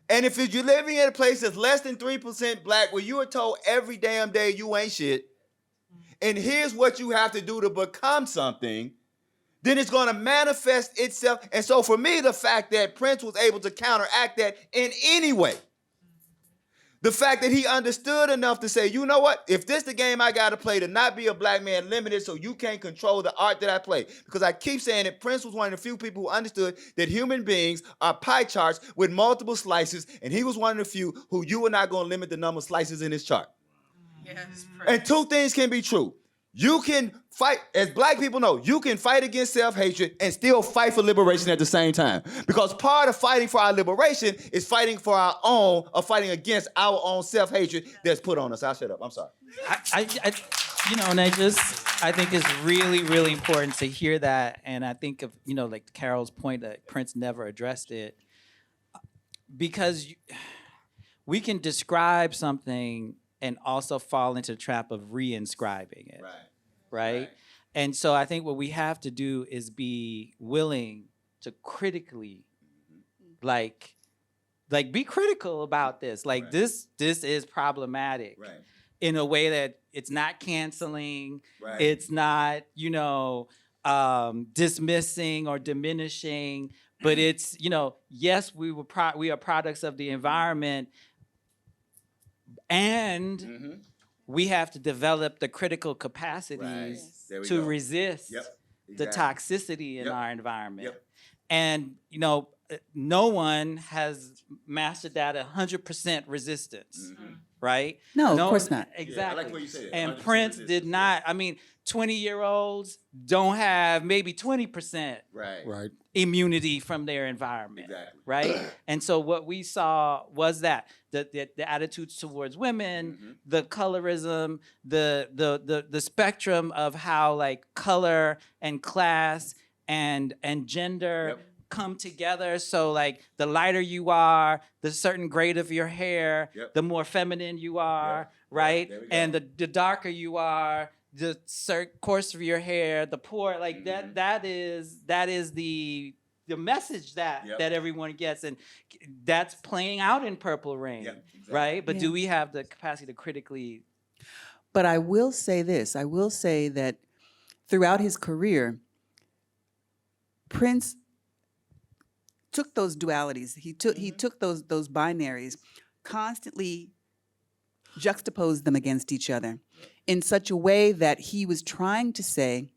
And if you're living in a place that's less than 3% black, where you are told every damn day you ain't shit, and here's what you have to do to become something, then it's going to manifest itself. And so for me, the fact that Prince was able to counteract that in any way, the fact that he understood enough to say, you know what, if this the game I got to play, to not be a black man limited so you can't control the art that I play. Because I keep saying that Prince was one of the few people who understood that human beings are pie charts with multiple slices, and he was one of the few who you are not going to limit the number of slices in his chart. Yes, and 2 things can be true. You can fight, as black people know, you can fight against self-hatred and still fight for liberation at the same time. Because part of fighting for our liberation is fighting for our own, or fighting against our own self-hatred that's put on us. I'll shut up. I'm sorry. I think it's really, really important to hear that. And I think of, like Carol's point that Prince never addressed it. Because we can describe something and also fall into the trap of re-inscribing it. Right? And so I think what we have to do is be willing to critically, like be critical about this. Like this is problematic in a way that it's not canceling. It's not, dismissing or diminishing, but it's, yes, we are products of the environment, and we have to develop the critical capacities to resist the toxicity in our environment. And no one has mastered that 100% resistance, right? No, of course not. Exactly. what you say. And Prince did not. I mean, 20-year-olds don't have maybe 20% Right. immunity from their environment. Exactly. Right? And so what we saw was that the attitudes towards women, the colorism, the spectrum of how like color and class and gender come together. So like the lighter you are, the certain grade of your hair, the more feminine you are, right? There we go. And the darker you are, the coarse of your hair, the poor, like that is the message that everyone gets, and that's playing out in Purple Rain, right? But do we have the capacity to critically? But I will say this. I will say that throughout his career, Prince took those dualities. He took those binaries, constantly juxtaposed them against each other in such a way that he was trying to say,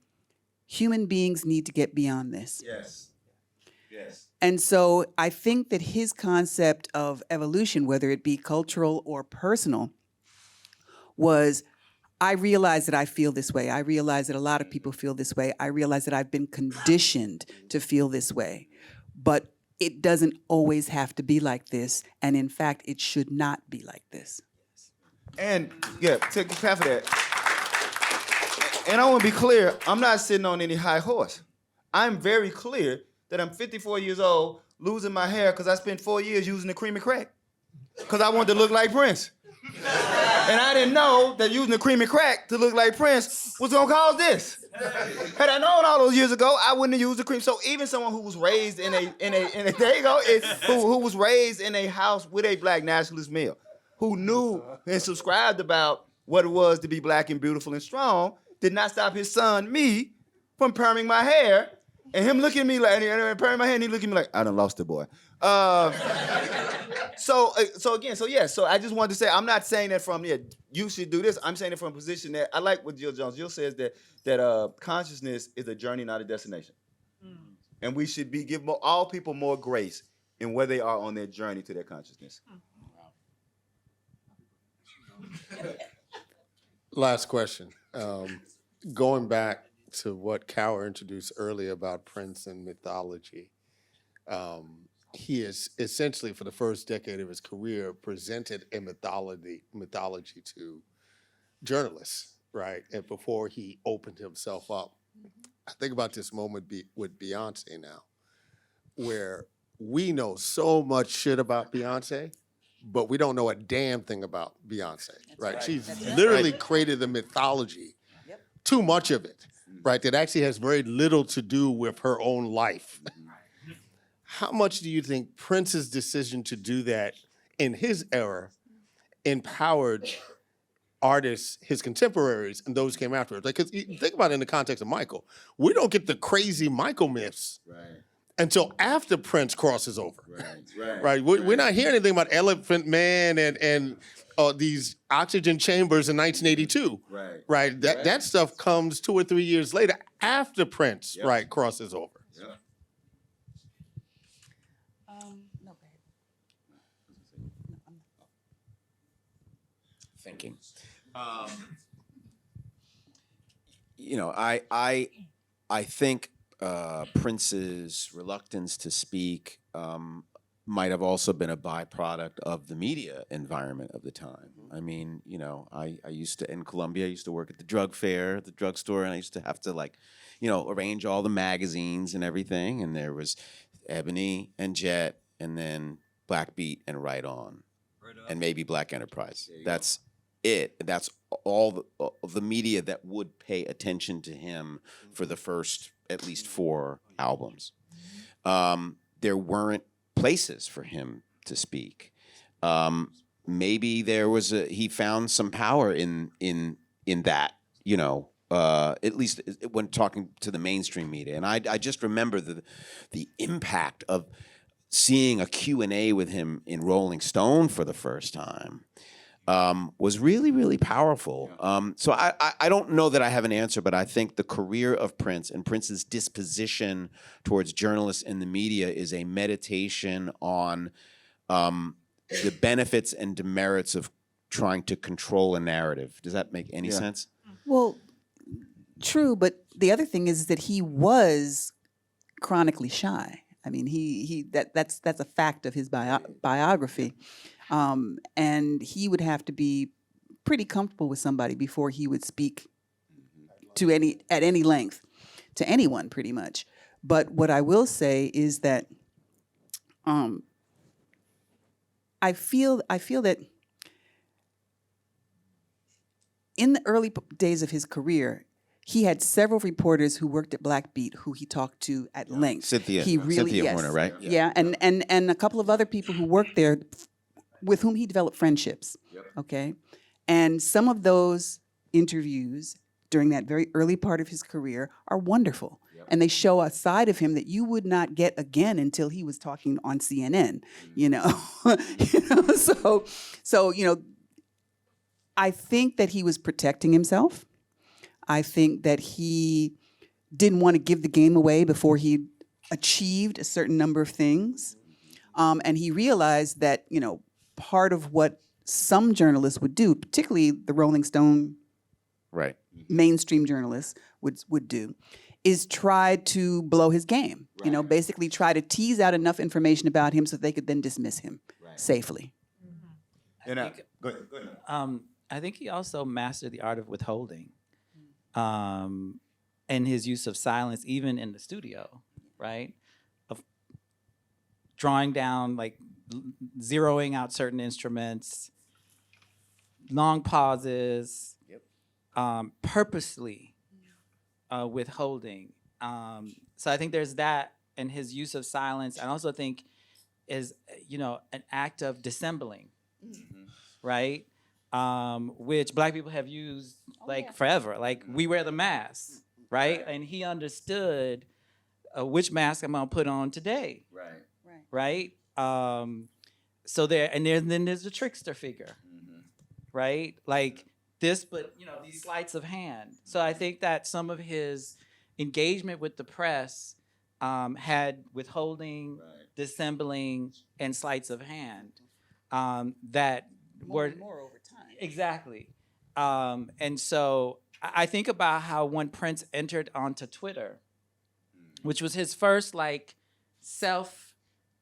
human beings need to get beyond this. Yes. And so I think that his concept of evolution, whether it be cultural or personal, was, I realize that I feel this way. I realize that a lot of people feel this way. I realize that I've been conditioned to feel this way. But it doesn't always have to be like this. And in fact, it should not be like this. And take half of that. And I want to be clear, I'm not sitting on any high horse. I'm very clear that I'm 54 years old, losing my hair because I spent 4 years using the cream and crack. Because I wanted to look like Prince. And I didn't know that using the cream and crack to look like Prince was gonna cause this. Had I known all those years ago, I wouldn't have used the cream. So even someone who was raised in a there you go, who was raised in a house with a black nationalist male, who knew and subscribed about what it was to be black and beautiful and strong, did not stop his son, me, from perming my hair, and him looking at me like, and perming my hair, and he looking at me like, I done lost the boy. So I just wanted to say, I'm not saying that from, you should do this. I'm saying it from a position that, I like what Jill Jones. Jill says that consciousness is a journey, not a destination. And we should give all people more grace in where they are on their journey to their consciousness. Last question. Going back to what Cower introduced earlier about Prince and mythology, he is essentially, for the first decade of his career, presented a mythology to journalists, right? And before he opened himself up. I think about this moment with Beyonce now, where we know so much shit about Beyonce, but we don't know a damn thing about Beyonce, right? She's literally created the mythology, too much of it, right? That actually has very little to do with her own life. How much do you think Prince's decision to do that in his era empowered artists, his contemporaries, and those who came afterwards? Like, 'cause think about it in the context of Michael. We don't get the crazy Michael myths until after Prince crosses over. Right? We're not hearing anything about Elephant Man and these oxygen chambers in 1982. Right? That stuff comes 2 or 3 years later after Prince, right, crosses over. No, go ahead. Thinking. I think Prince's reluctance to speak might have also been a byproduct of the media environment of the time. I mean, I used to, in Columbia, I used to work at the drug fair, the drugstore, and I used to have to arrange all the magazines and everything. And there was Ebony and Jet, and then Black Beat and Right On, and maybe Black Enterprise. That's it. That's all the media that would pay attention to him for the first at least 4 albums. There weren't places for him to speak. Maybe there was he found some power in that, at least when talking to the mainstream media. And I just remember the impact of seeing a Q&A with him in Rolling Stone for the first time. was really, really powerful. So I don't know that I have an answer, but I think the career of Prince and Prince's disposition towards journalists and the media is a meditation on the benefits and demerits of trying to control a narrative. Does that make any sense? Well, true, but the other thing is that he was chronically shy. I mean, that's a fact of his biography, and he would have to be pretty comfortable with somebody before he would speak to at any length to anyone, pretty much. But what I will say is that I feel that in the early days of his career, he had several reporters who worked at Black Beat who he talked to at length. Cynthia Yes. Horner, right? Yeah, and a couple of other people who worked there with whom he developed friendships. Okay, and some of those interviews during that very early part of his career are wonderful. And they show a side of him that you would not get again until he was talking on CNN, you know. So I think that he was protecting himself. I think that he didn't want to give the game away before he achieved a certain number of things. And he realized that, part of what some journalists would do, particularly the Rolling Stone Right. mainstream journalists would do, is try to blow his game. Basically try to tease out enough information about him so they could then dismiss him safely. Go ahead. I think he also mastered the art of withholding, and his use of silence, even in the studio, right? Of drawing down, like zeroing out certain instruments, long pauses, purposely withholding. So I think there's that, and his use of silence. I also think is an act of dissembling, right? Which Black people have used forever. Like we wear the mask, right? And he understood which mask I'm gonna put on today, right? So then there's the trickster figure, right? Like this, but these sleights of hand. So I think that some of his engagement with the press had withholding, dissembling, and sleights of hand that were more over time. exactly. And so I think about how when Prince entered onto Twitter, which was his first self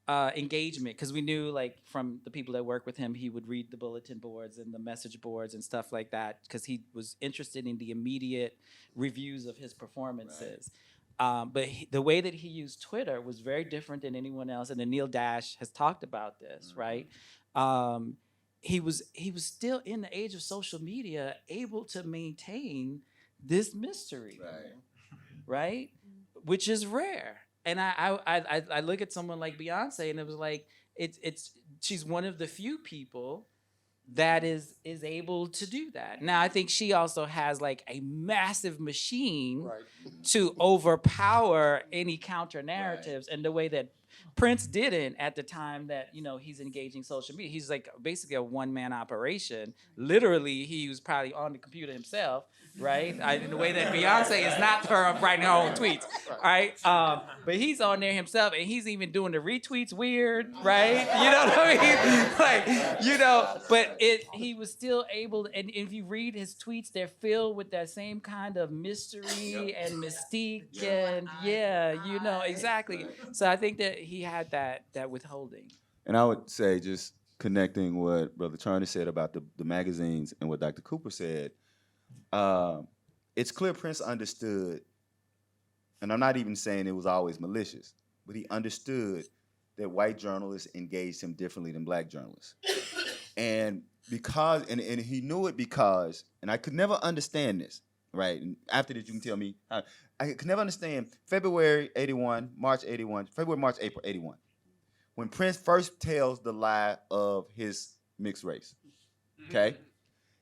engagement, because we knew from the people that work with him, he would read the bulletin boards and the message boards and stuff like that, because he was interested in the immediate reviews of his performances. But the way that he used Twitter was very different than anyone else, and then Neil Dash has talked about this, right? He was still in the age of social media able to maintain this mystery, right? Which is rare. And I look at someone like Beyonce, and it was like she's one of the few people that is able to do that. Now I think she also has a massive machine to overpower any counter narratives, and the way that Prince didn't at the time that he's engaging social media. He's basically a one-man operation. Literally, he was probably on the computer himself, right? In the way that Beyonce is not her writing her own tweets, right? But he's on there himself, and he's even doing the retweets weird, right? You know what I mean? But he was still able, and if you read his tweets, they're filled with that same kind of mystery and mystique, and exactly. So I think that he had that withholding. And I would say, just connecting what Brother Charney said about the magazines and what Dr. Cooper said, it's clear Prince understood, and I'm not even saying it was always malicious, but he understood that white journalists engaged him differently than Black journalists. And because, and he knew it because, and I could never understand this, right? And after this, you can tell me, I could never understand February, March, April 81, when Prince first tells the lie of his mixed race, okay?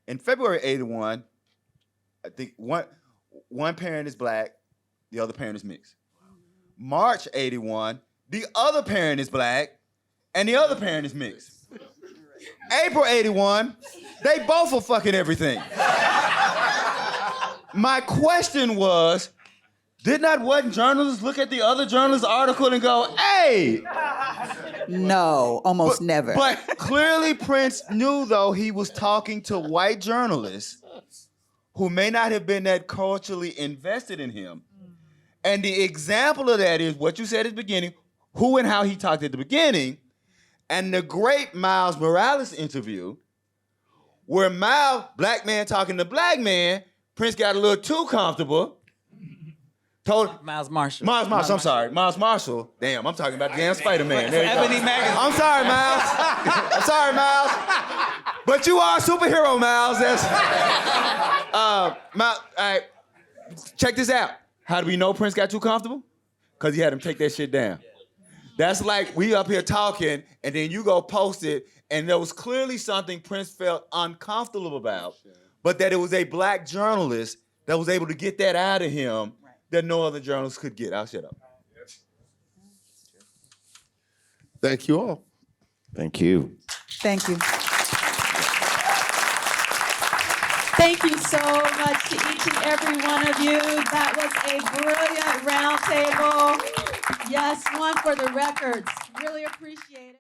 In February 81, I think one parent is Black, the other parent is mixed. March 81, the other parent is Black, and the other parent is mixed. April 81, they both were fucking everything. My question was, did not one journalist look at the other journalist's article and go, hey? No, almost never. But clearly Prince knew, though, he was talking to white journalists who may not have been that culturally invested in him. And the example of that is what you said at the beginning, who and how he talked at the beginning, and the great Miles Morales interview, where Miles, black man talking to black man, Prince got a little too comfortable. Told Miles Marshall. Miles Marshall, I'm sorry. Miles Marshall. Damn, I'm talking about the damn Spider-Man. There you go. Ebony Magazine. I'm sorry, Miles. I'm sorry, Miles. But you are a superhero, Miles. That's Miles, all right. Check this out. How do we know Prince got too comfortable? Because he had him take that shit down. That's like we up here talking, and then you go post it, and there was clearly something Prince felt uncomfortable about, but that it was a black journalist that was able to get that out of him that no other journalist could get. I'll shut up. Thank you all. Thank you. Thank you. Thank you so much to each and every one of you. That was a brilliant roundtable. Yes, one for the records. Really appreciate it.